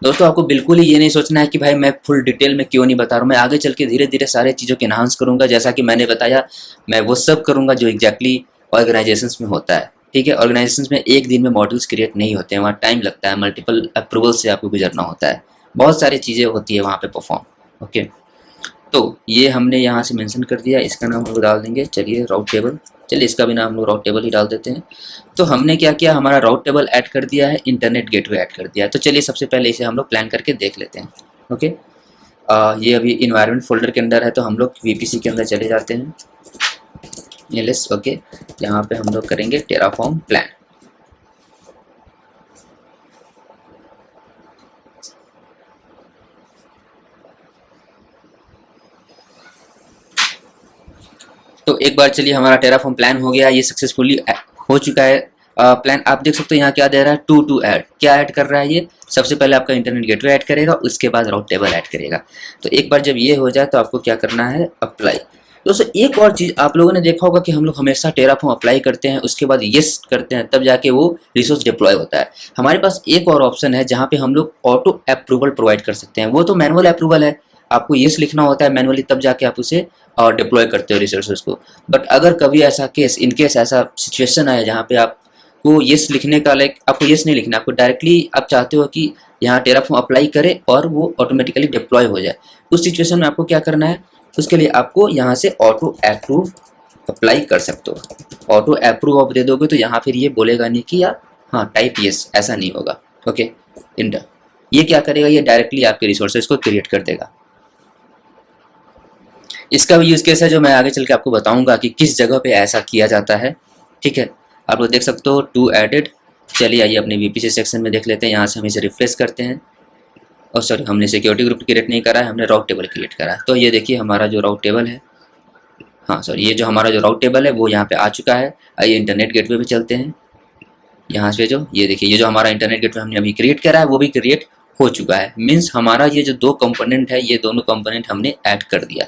A: दोस्तों, आपको बिल्कुल ही ये नहीं सोचना है कि भाई मैं फुल डिटेल में क्यों नहीं बता रहा हूँ। मैं आगे चल के धीरे धीरे सारे चीज़ों के एनहांस करूँगा। जैसा कि मैंने बताया, मैं वो सब करूँगा जो एग्जैक्टली ऑर्गेनाइजेशंस में होता है। ठीक है, ऑर्गेनाइजेशंस में एक दिन में मॉड्यूल्स क्रिएट नहीं होते हैं, वहाँ टाइम लगता है, मल्टीपल अप्रूवल से आपको गुजरना होता है, बहुत सारी चीज़ें होती है वहाँ पे परफॉर्म। ओके, तो ये हमने यहाँ से मेंशन कर दिया। इसका नाम हम लोग डाल देंगे, चलिए राउट टेबल। चलिए इसका भी नाम हम लोग राउट टेबल ही डाल देते हैं। तो हमने क्या किया, हमारा राउट टेबल ऐड कर दिया है, इंटरनेट गेटवे ऐड कर दिया है। तो चलिए सबसे पहले इसे हम लोग प्लान करके देख लेते हैं। ओके, ये अभी इन्वायरमेंट फोल्डर के अंदर है, तो हम लोग VPC के अंदर चले जाते हैं। एलएस ओके, यहाँ पे हम लोग करेंगे टेराफॉर्म प्लान। तो एक बार चलिए हमारा टेराफॉर्म प्लान हो गया, ये सक्सेसफुली हो चुका है। प्लान आप देख सकते हो यहाँ क्या दे रहा है, टू ऐड। क्या ऐड कर रहा है ये, सबसे पहले आपका इंटरनेट गेटवे ऐड करेगा, उसके बाद राउट टेबल ऐड करेगा। तो एक बार जब ये हो जाए तो आपको क्या करना है, अप्लाई। दोस्तों एक और चीज़ आप लोगों ने देखा होगा कि हम लोग हमेशा टेराफॉर्म अप्लाई करते हैं, उसके बाद येस करते हैं, तब जाके वो रिसोर्स डिप्लॉय होता है। हमारे पास एक और ऑप्शन है जहाँ पे हम लोग ऑटो अप्रूवल प्रोवाइड कर सकते हैं। वो तो मैनुअल अप्रूवल है, आपको येस लिखना होता है मैनुअली, तब जाके आप उसे और डिप्लॉय करते हो रिसोर्सेज को। बट अगर कभी ऐसा केस, इनकेस ऐसा सिचुएशन आए जहाँ पे आपको येस लिखने का आपको येस नहीं लिखना, आपको डायरेक्टली आप चाहते हो कि यहाँ टेराफॉर्म अप्लाई करे और वो ऑटोमेटिकली डिप्लॉय हो जाए, उस सिचुएशन में आपको क्या करना है, उसके लिए आपको यहाँ से ऑटो अप्रूव अप्लाई कर सकते हो। ऑटो अप्रूव आप दे दोगे तो यहाँ फिर ये बोलेगा नहीं कि यार हाँ टाइप यस, ऐसा नहीं होगा। Okay, inter. ये क्या करेगा, ये डायरेक्टली आपके रिसोर्सेज को क्रिएट कर देगा। इसका भी यूज केस है जो मैं आगे चल के आपको बताऊंगा कि किस जगह पे ऐसा किया जाता है। ठीक है, आप लोग देख सकते हो टू एडेड। चलिए आइए अपने वीपीसी सेक्शन में देख लेते हैं। यहाँ से हम इसे रिफ्रेश करते हैं। और सॉरी, हमने सिक्योरिटी ग्रुप क्रिएट नहीं करा है, हमने राउट टेबल क्रिएट करा है। तो ये देखिए हमारा जो राउट टेबल है, हाँ सॉरी, ये जो हमारा जो राउट टेबल है वो यहाँ पे आ चुका है। आइए इंटरनेट गेटवे पे चलते हैं। यहाँ से जो ये देखिए, ये जो हमारा इंटरनेट गेटवे हमने अभी क्रिएट करा है वो भी क्रिएट हो चुका है। मीन्स हमारा ये जो दो कंपोनेंट है, ये दोनों कंपोनेंट हमने ऐड कर दिया।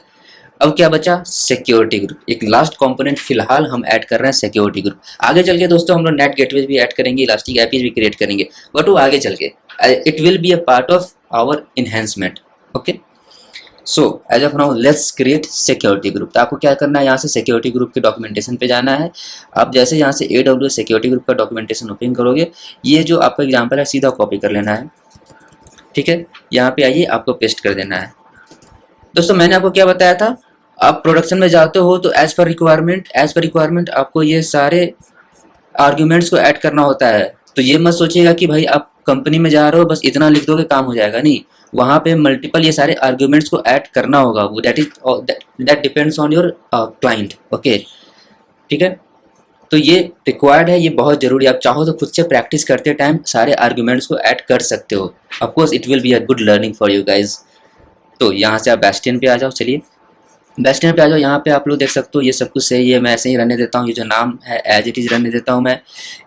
A: अब क्या बचा, सिक्योरिटी ग्रुप। एक लास्ट कंपोनेंट फिलहाल हम ऐड कर रहे हैं सिक्योरिटी ग्रुप। आगे चल के दोस्तों हम लोग नेट गेटवे भी ऐड करेंगे, इलास्टिक एपीज भी क्रिएट करेंगे, बट वो आगे चल के it will be a part of our enhancement. Okay, so as of now let's create security group. तो आपको क्या करना है, यहाँ से सिक्योरिटी ग्रुप के डॉक्यूमेंटेशन पे जाना है। आप जैसे यहाँ से AWS सिक्योरिटी ग्रुप का डॉक्यूमेंटेशन ओपन करोगे, ये जो आपका एग्जाम्पल है सीधा कॉपी कर लेना है। ठीक है, यहाँ पे आइए, आपको पेस्ट कर देना है। दोस्तों मैंने आपको क्या बताया था, आप प्रोडक्शन में जाते हो तो एज पर रिक्वायरमेंट आपको ये सारे आर्ग्यूमेंट्स को ऐड करना होता है। तो ये मत सोचिएगा कि भाई आप कंपनी में जा रहे हो बस इतना लिख दोगे काम हो जाएगा, नहीं, वहाँ पे मल्टीपल ये सारे आर्ग्यूमेंट्स को ऐड करना होगा। वो that depends on your client. Okay, ठीक है, तो ये रिक्वायर्ड है, ये बहुत जरूरी है। आप चाहो तो खुद से प्रैक्टिस करते टाइम सारे आर्ग्यूमेंट्स को ऐड कर सकते हो। Of course it will be a good learning for you guys. तो यहाँ से आप बेस्टियन पे आ जाओ। चलिए बेस्टियन पे आ जाओ। यहाँ पे आप लोग देख सकते हो ये सब कुछ सही है, मैं ऐसे ही रहने देता हूँ। ये जो नाम है एज इट इज रहने देता हूँ मैं,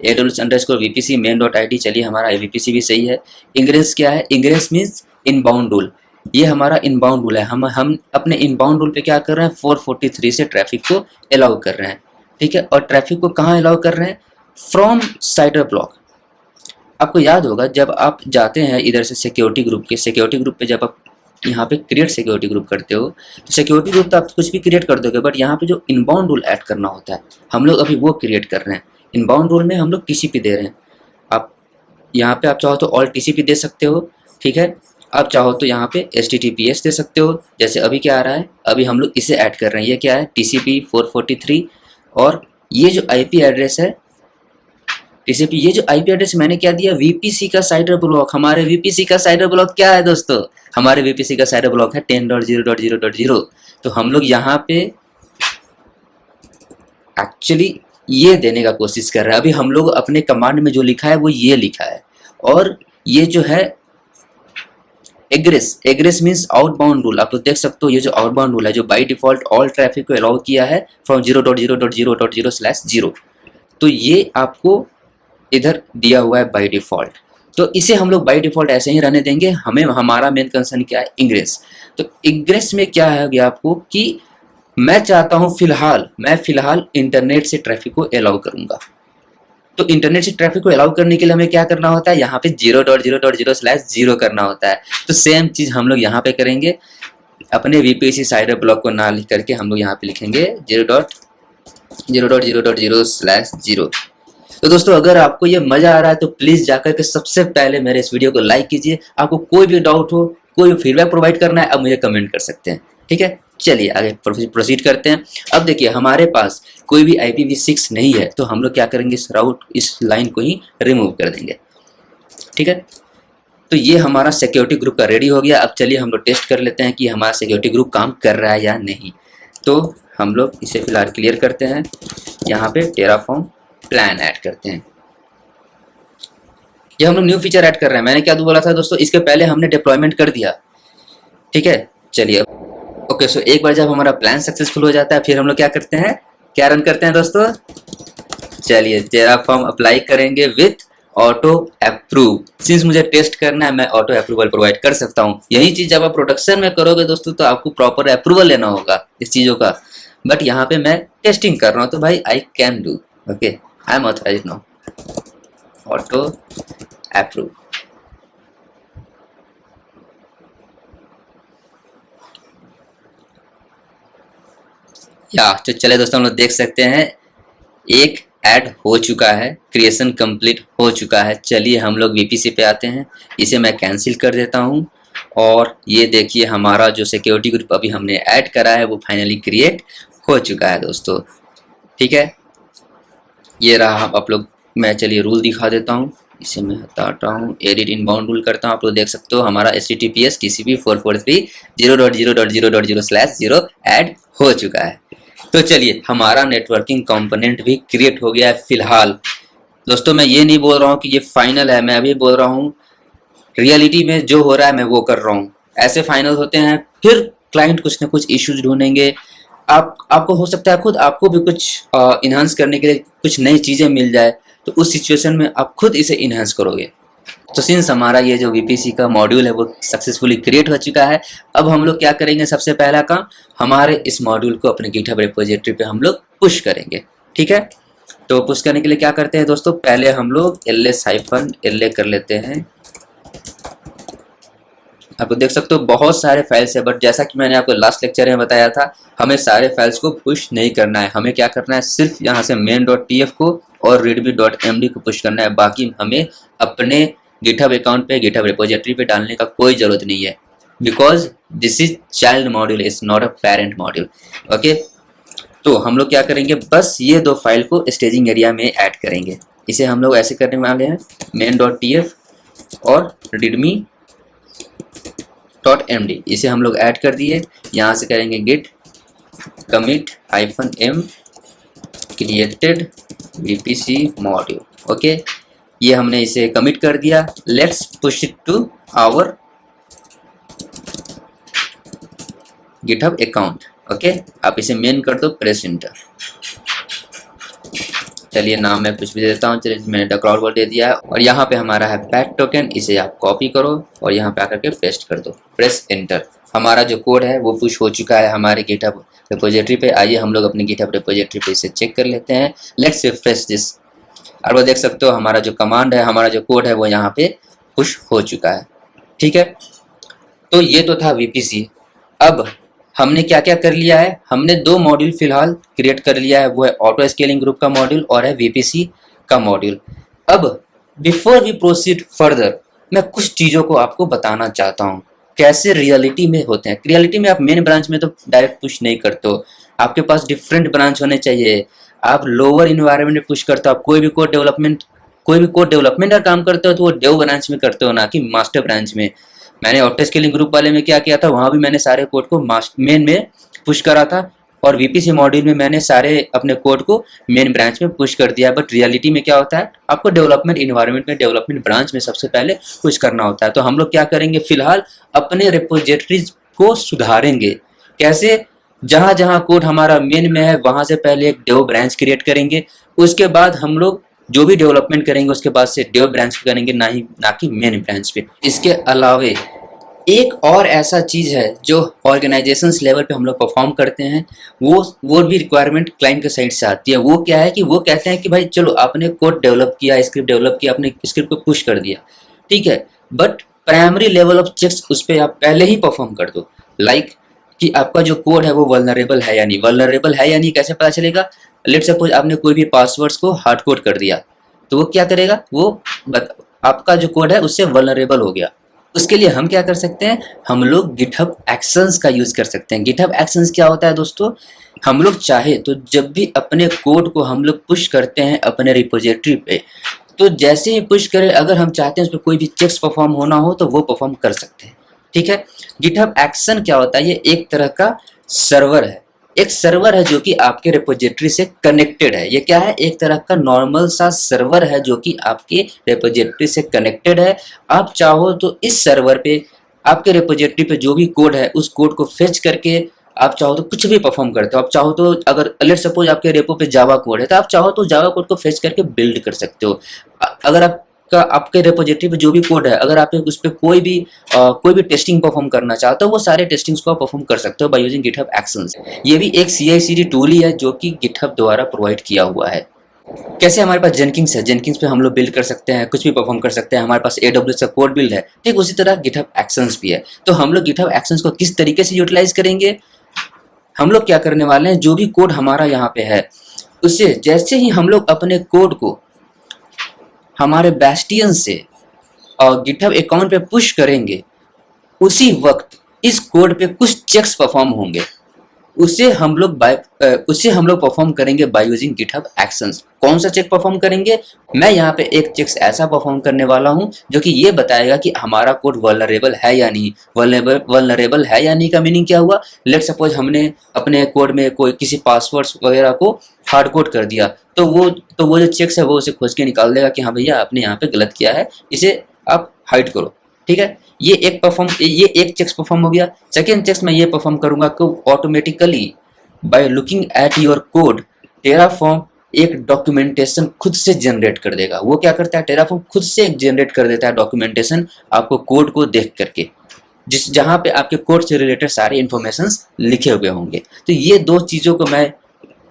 A: AWS_VPC main.id। चलिए हमारा VPC भी सही है। इंग्रेस क्या है, इंग्रेस मीन्स इनबाउंड रूल। ये हमारा इनबाउंड रूल है। हम अपने इनबाउंड रूल पे क्या कर रहे हैं, 443 से ट्रैफिक को अलाउ कर रहे हैं। ठीक है, और ट्रैफिक को कहाँ अलाउ कर रहे हैं, फ्रॉम साइडर ब्लॉक। आपको याद होगा जब आप जाते हैं इधर से सिक्योरिटी ग्रुप पे जब आप यहाँ पे क्रिएट सिक्योरिटी ग्रुप करते हो, तो सिक्योरिटी ग्रुप तो आप कुछ भी क्रिएट कर दोगे, बट यहाँ पे जो इनबाउंड रूल ऐड करना होता है हम लोग अभी वो क्रिएट कर रहे हैं। इनबाउंड रूल में हम लोग TCP दे रहे हैं। आप यहाँ पे आप चाहो तो ऑल TCP दे सकते हो। ठीक है, आप चाहो तो यहाँ पे HTTPS दे सकते हो। जैसे अभी क्या आ रहा है, अभी हम लोग इसे ऐड कर रहे हैं। ये क्या है, TCP 443। और ये जो IP एड्रेस है TCP, ये जो IP एड्रेस मैंने क्या दिया, VPC का साइडर ब्लॉक। हमारे VPC का साइडर ब्लॉक क्या है दोस्तों, हमारे VPC का साइडर ब्लॉक है 10.0.0.0। तो हम लोग यहाँ पे एक्चुअली ये देने का कोशिश कर रहे हैं। अभी हम लोग अपने कमांड में जो लिखा है वो ये लिखा है। और ये जो है एग्रेस मीन्स आउटबाउंड रूल। आप तो देख सकते हो ये जो आउटबाउंड रूल है जो बाई डिफॉल्ट ऑल ट्रैफिक को अलाउ किया है फ्रॉम 0.0.0.0/0। तो ये आपको इधर दिया हुआ है बाई डिफॉल्ट। तो इसे हम लोग बाई डिफॉल्ट ऐसे ही रहने देंगे। हमें हमारा मेन कंसर्न क्या है, इंग्रेस। तो इंग्रेस में क्या है आपको कि मैं चाहता हूं मैं फिलहाल इंटरनेट से ट्रैफिक को अलाउ करूंगा। तो इंटरनेट से ट्रैफिक को अलाउ करने के लिए हमें क्या करना होता है, यहाँ पे 0.0.0/0 करना होता है। तो सेम चीज हम लोग यहाँ पे करेंगे। अपने VPC साइडर ब्लॉक को ना लिख करके हम लोग यहाँ पे लिखेंगे 0.0.0/0। तो दोस्तों अगर आपको ये मजा आ रहा है तो प्लीज जाकर के सबसे पहले मेरे इस वीडियो को लाइक कीजिए। आपको कोई भी डाउट हो, कोई फीडबैक प्रोवाइड करना है, आप मुझे कमेंट कर सकते हैं। ठीक है, चलिए आगे प्रोसीड करते हैं। अब देखिए हमारे पास कोई भी IPv6 नहीं है, तो हम लोग क्या करेंगे, इस लाइन को ही रिमूव कर देंगे। ठीक है, तो ये हमारा सिक्योरिटी ग्रुप का रेडी हो गया। अब चलिए हम लोग टेस्ट कर लेते हैं कि हमारा सिक्योरिटी ग्रुप काम कर रहा है या नहीं। तो हम लोग इसे फिलहाल क्लियर करते हैं। यहाँ पे टेराफॉर्म प्लान ऐड करते हैं। ये हम लोग न्यू फीचर ऐड कर रहे हैं। मैंने क्या बोला था दोस्तों, इसके पहले हमने डिप्लॉयमेंट कर दिया। ठीक है, चलिए ओके। सो एक बार जब हमारा प्लान सक्सेसफुल हो जाता है फिर हम लोग क्या करते हैं, क्या रन करते हैं दोस्तों, चलिए टेराफॉर्म अप्लाई करेंगे विथ ऑटो अप्रूव। सिंस मुझे टेस्ट करना है मैं ऑटो अप्रूवल प्रोवाइड कर सकता हूँ। यही चीज जब आप प्रोडक्शन में करोगे दोस्तों तो आपको प्रॉपर अप्रूवल लेना होगा इस चीजों का, बट यहाँ पे मैं टेस्टिंग कर रहा हूँ तो भाई I can do. Okay, I am authorised now, auto approve. या तो चले दोस्तों हम लोग देख सकते हैं एक ऐड हो चुका है, क्रिएशन कंप्लीट हो चुका है। चलिए हम लोग VPC पे आते हैं, इसे मैं कैंसिल कर देता हूं। और ये देखिए हमारा जो सिक्योरिटी ग्रुप अभी हमने ऐड करा है वो फाइनली क्रिएट हो चुका है दोस्तों। ठीक है, ये रहा आप लोग। मैं चलिए रूल दिखा देता हूँ, इसे मैं हटाता हूँ, एडिट इनबाउंड रूल करता हूँ। आप लोग देख सकते हो हमारा HTTPS TCP 443.0.0.0/0 ऐड हो चुका है। तो चलिए हमारा नेटवर्किंग कंपोनेंट भी क्रिएट हो गया है फिलहाल। दोस्तों मैं ये नहीं बोल रहा हूँ कि ये फाइनल है, मैं अभी बोल रहा हूँ रियलिटी में जो हो रहा है मैं वो कर रहा हूँ। ऐसे फाइनल होते हैं, फिर क्लाइंट कुछ ना कुछ इश्यूज ढूंढेंगे। आपको हो सकता है खुद आपको भी कुछ इन्हांस करने के लिए कुछ नई चीज़ें मिल जाए, तो उस सिचुएशन में आप खुद इसे इन्हांस करोगे। तो सिंस हमारा ये जो VPC का मॉड्यूल है वो सक्सेसफुली क्रिएट हो चुका है, अब हम लोग क्या करेंगे, सबसे पहला काम हमारे इस मॉड्यूल को अपने गिटहब रिपोजिटरी पे हम लोग पुश करेंगे। ठीक है, तो पुश करने के लिए क्या करते हैं दोस्तों, पहले हम लोग ls-la कर लेते हैं। आपको देख सकते हो बहुत सारे फाइल्स है, बट जैसा कि मैंने आपको लास्ट लेक्चर में बताया था, हमें सारे फाइल्स को पुश नहीं करना है। हमें क्या करना है, सिर्फ यहाँ से main.tf को और readme.md को पुश करना है। बाकी हमें अपने गिटहब अकाउंट पे, गिटहब रिपोजिटरी पे डालने का कोई जरूरत नहीं है, because this is child module, is not a parent module. Okay, तो हम लोग क्या करेंगे, बस ये दो फाइल को स्टेजिंग एरिया में ऐड करेंगे। इसे हम लोग ऐसे करने वाले हैं, main.tf और readme.md, इसे हम लोग ऐड कर दिए। यहाँ से करेंगे git commit -m created VPC module। Okay, ये हमने इसे कमिट कर दिया। Let's push it to our GitHub account. Okay, आप इसे मेन कर दो, प्रेस इंटर। चलिए नाम मैं कुछ भी देता हूँ, चलिए मैंने डक्राउड दे दिया है। और यहाँ पे हमारा है पैट टोकन, इसे आप कॉपी करो और यहाँ पे आकर के पेस्ट कर दो, प्रेस एंटर। हमारा जो कोड है वो पुश हो चुका है हमारे गिटहब रिपोजिटरी पे। आइए हम लोग अपनी गिटहब रिपोजिटरी पे इसे चेक कर लेते हैं। Let's refresh this. और वो देख सकते हो हमारा जो कमांड है, हमारा जो कोड है वो यहाँ पे पुश हो चुका है। ठीक है, तो ये तो था VPC। अब हमने क्या क्या कर लिया है, हमने दो मॉड्यूल फिलहाल क्रिएट कर लिया है, वो है ऑटो स्केलिंग ग्रुप का मॉड्यूल और है VPC का मॉड्यूल। अब बिफोर वी प्रोसीड फर्दर, मैं कुछ चीज़ों को आपको बताना चाहता हूँ कैसे रियलिटी में होते हैं। रियलिटी में आप मेन ब्रांच में तो डायरेक्ट पुश नहीं करते हो, आपके पास डिफरेंट ब्रांच होने चाहिए। आप लोअर इन्वायरमेंट में पुश करते हो, आप कोई भी कोड डेवलपमेंट का काम करते हो तो वो डेव ब्रांच में करते हो, ना कि मास्टर ब्रांच में। मैंने ऑटो स्केलिंग ग्रुप वाले में क्या किया था, वहाँ भी मैंने सारे कोड को मेन में पुश करा था, और VPC मॉड्यूल में मैंने सारे अपने कोड को मेन ब्रांच में पुश कर दिया। बट रियलिटी में क्या होता है, आपको डेवलपमेंट इन्वायरमेंट में, डेवलपमेंट ब्रांच में सबसे पहले पुश करना होता है। तो हम लोग क्या करेंगे, फिलहाल अपने रिपोजिटरीज को सुधारेंगे। कैसे, जहाँ जहाँ कोड हमारा मेन में है वहाँ से पहले एक डेव ब्रांच क्रिएट करेंगे, उसके बाद हम लोग जो भी डेवलपमेंट करेंगे उसके बाद से डेव ब्रांच पे करेंगे, ना कि मेन ब्रांच पे। इसके अलावे एक और ऐसा चीज़ है जो ऑर्गेनाइजेशंस लेवल पे हम लोग परफॉर्म करते हैं, वो भी रिक्वायरमेंट क्लाइंट के साइड से आती है। वो क्या है कि वो कहते हैं कि भाई चलो आपने कोड डेवलप किया, स्क्रिप्ट डेवलप किया, आपने स्क्रिप्ट को पुश कर दिया, ठीक है, but primary level of checks उस पर आप पहले ही परफॉर्म कर दो। लाइक कि आपका जो कोड है वो वल्नरेबल है या नहीं, वल्नरेबल है या नहीं कैसे पता चलेगा। लेट्स सपोज आपने कोई भी पासवर्ड्स को हार्ड कोड कर दिया, तो वो क्या करेगा, वो आपका जो कोड है उससे वल्नरेबल हो गया। उसके लिए हम क्या कर सकते हैं, हम लोग गिटहब एक्शंस का यूज कर सकते हैं। गिटहब एक्शंस क्या होता है दोस्तों, हम लोग चाहे तो जब भी अपने कोड को हम लोग पुश करते हैं अपने रिपोजिटरी पे, तो जैसे ही पुश करें, अगर हम चाहते हैं उस पर कोई भी चेक्स परफॉर्म होना हो तो वो परफॉर्म कर सकते हैं। ठीक है, गिटहब एक्शन क्या होता है, ये एक तरह का सर्वर है। एक सर्वर है जो कि आपके रिपोजिटरी से कनेक्टेड है। ये क्या है, एक तरह का नॉर्मल सा सर्वर है जो कि आपके रिपोजिटरी से कनेक्टेड है। आप चाहो तो इस सर्वर पे, आपके रिपोजिटरी पे जो भी कोड है उस कोड को फेच करके आप चाहो तो कुछ भी परफॉर्म करते हो। आप चाहो तो, अगर लेट सपोज आपके रेपो पे जावा कोड है, तो आप चाहो तो जावा कोड को फेच करके बिल्ड कर सकते हो। अगर आपके रिपोजिटरी पे जो भी कोड है, अगर आप उस पर कोई भी टेस्टिंग परफॉर्म करना चाहते हो, वो सारे टेस्टिंग्स को आप परफॉर्म कर सकते हो बाय यूजिंग गिटहब एक्शंस। ये भी एक CI/CD टूल ही है जो कि गिटहब द्वारा प्रोवाइड किया हुआ है। कैसे, हमारे पास जेनकिंस है, जेनकिंस पे हम लोग बिल्ड कर सकते हैं, कुछ भी परफॉर्म कर सकते हैं। हमारे पास AWS का कोड बिल्ड है, ठीक उसी तरह गिटहब एक्शंस भी है। तो हम लोग गिटहब एक्शंस को किस तरीके से यूटिलाइज करेंगे, हम लोग क्या करने वाले हैं, जो भी कोड हमारा यहाँ पे है उससे जैसे ही हम लोग अपने कोड को हमारे बैस्टियन से और गिटहब अकाउंट पे पुश करेंगे, उसी वक्त इस कोड पे कुछ चेक्स परफॉर्म होंगे। उसे हम लोग परफॉर्म करेंगे बाय यूजिंग गिटहब एक्शंस। कौन सा चेक परफॉर्म करेंगे? मैं यहाँ पे एक चेक ऐसा परफॉर्म करने वाला हूँ जो कि ये बताएगा कि हमारा कोड वल्नरेबल है या नहीं। वल्नरेबल है या नहीं का मीनिंग क्या हुआ? लेट सपोज हमने अपने कोड में कोई किसी पासवर्ड्स वगैरह को हार्ड कोड कर दिया, तो वो जो चेक्स है वो उसे खोज के निकाल देगा कि हाँ भैया आपने यहाँ पे गलत किया है, इसे आप हाइड करो। ठीक है, ये एक चेक्स परफॉर्म हो गया। सेकेंड चेक्स मैं ये परफॉर्म करूंगा कि automatically by looking at your code Terraform एक डॉक्यूमेंटेशन खुद से जनरेट कर देगा। वो क्या करता है? टेराफॉर्म खुद से एक जनरेट कर देता है डॉक्यूमेंटेशन आपको कोड को देख करके, जहां पे आपके कोड से रिलेटेड सारे इंफॉर्मेशन लिखे हुए होंगे। तो ये दो चीजों को मैं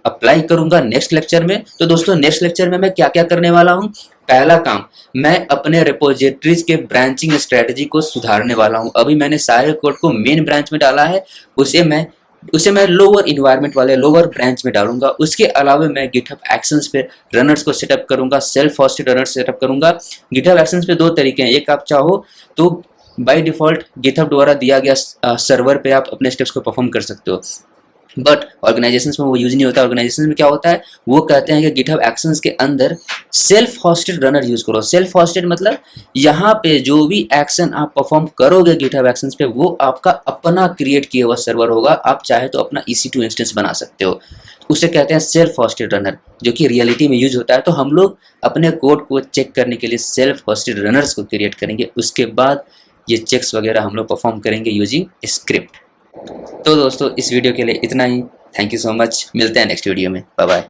A: अप्लाई करूंगा नेक्स्ट लेक्चर में। तो दोस्तों नेक्स्ट लेक्चर में मैं क्या क्या करने वाला हूं? पहला काम, मैं अपने रिपोजिटरीज के ब्रांचिंग स्ट्रेटजी को सुधारने वाला हूं। अभी मैंने सारे कोड को मेन ब्रांच में डाला है, उसे मैं लोअर इन्वायरमेंट वाले लोअर ब्रांच में डालूंगा। उसके अलावा मैं गिटहब एक्शंस पे रनर्स को सेटअप करूंगा, सेल्फ होस्टेड रनर्स सेटअप करूंगा। गिटहब एक्शंस पे दो तरीके हैं, एक आप चाहो तो बाय डिफॉल्ट गिटहब द्वारा दिया गया सर्वर पे आप अपने स्टेप्स को परफॉर्म कर सकते हो, बट ऑर्गेनाइजेशंस में वो यूज नहीं होता। ऑर्गेनाइजेशंस में क्या होता है, वो कहते हैं कि गिटहब एक्शंस के अंदर सेल्फ होस्टेड रनर यूज करो। सेल्फ होस्टेड मतलब यहाँ पे जो भी एक्शन आप परफॉर्म करोगे गिटहब एक्शंस पे, वो आपका अपना क्रिएट किया हुआ सर्वर होगा। आप चाहे तो अपना EC2 इंस्टेंस बना सकते हो। उसे कहते हैं सेल्फ होस्टेड रनर, जो कि रियलिटी में यूज होता है। तो हम लोग अपने कोड को चेक करने के लिए सेल्फ होस्टेड रनर्स को क्रिएट करेंगे। उसके बाद ये चेक्स वगैरह हम लोग परफॉर्म करेंगे यूजिंग स्क्रिप्ट। तो दोस्तों इस वीडियो के लिए इतना ही। थैंक यू सो मच, मिलते हैं नेक्स्ट वीडियो में। Bye bye.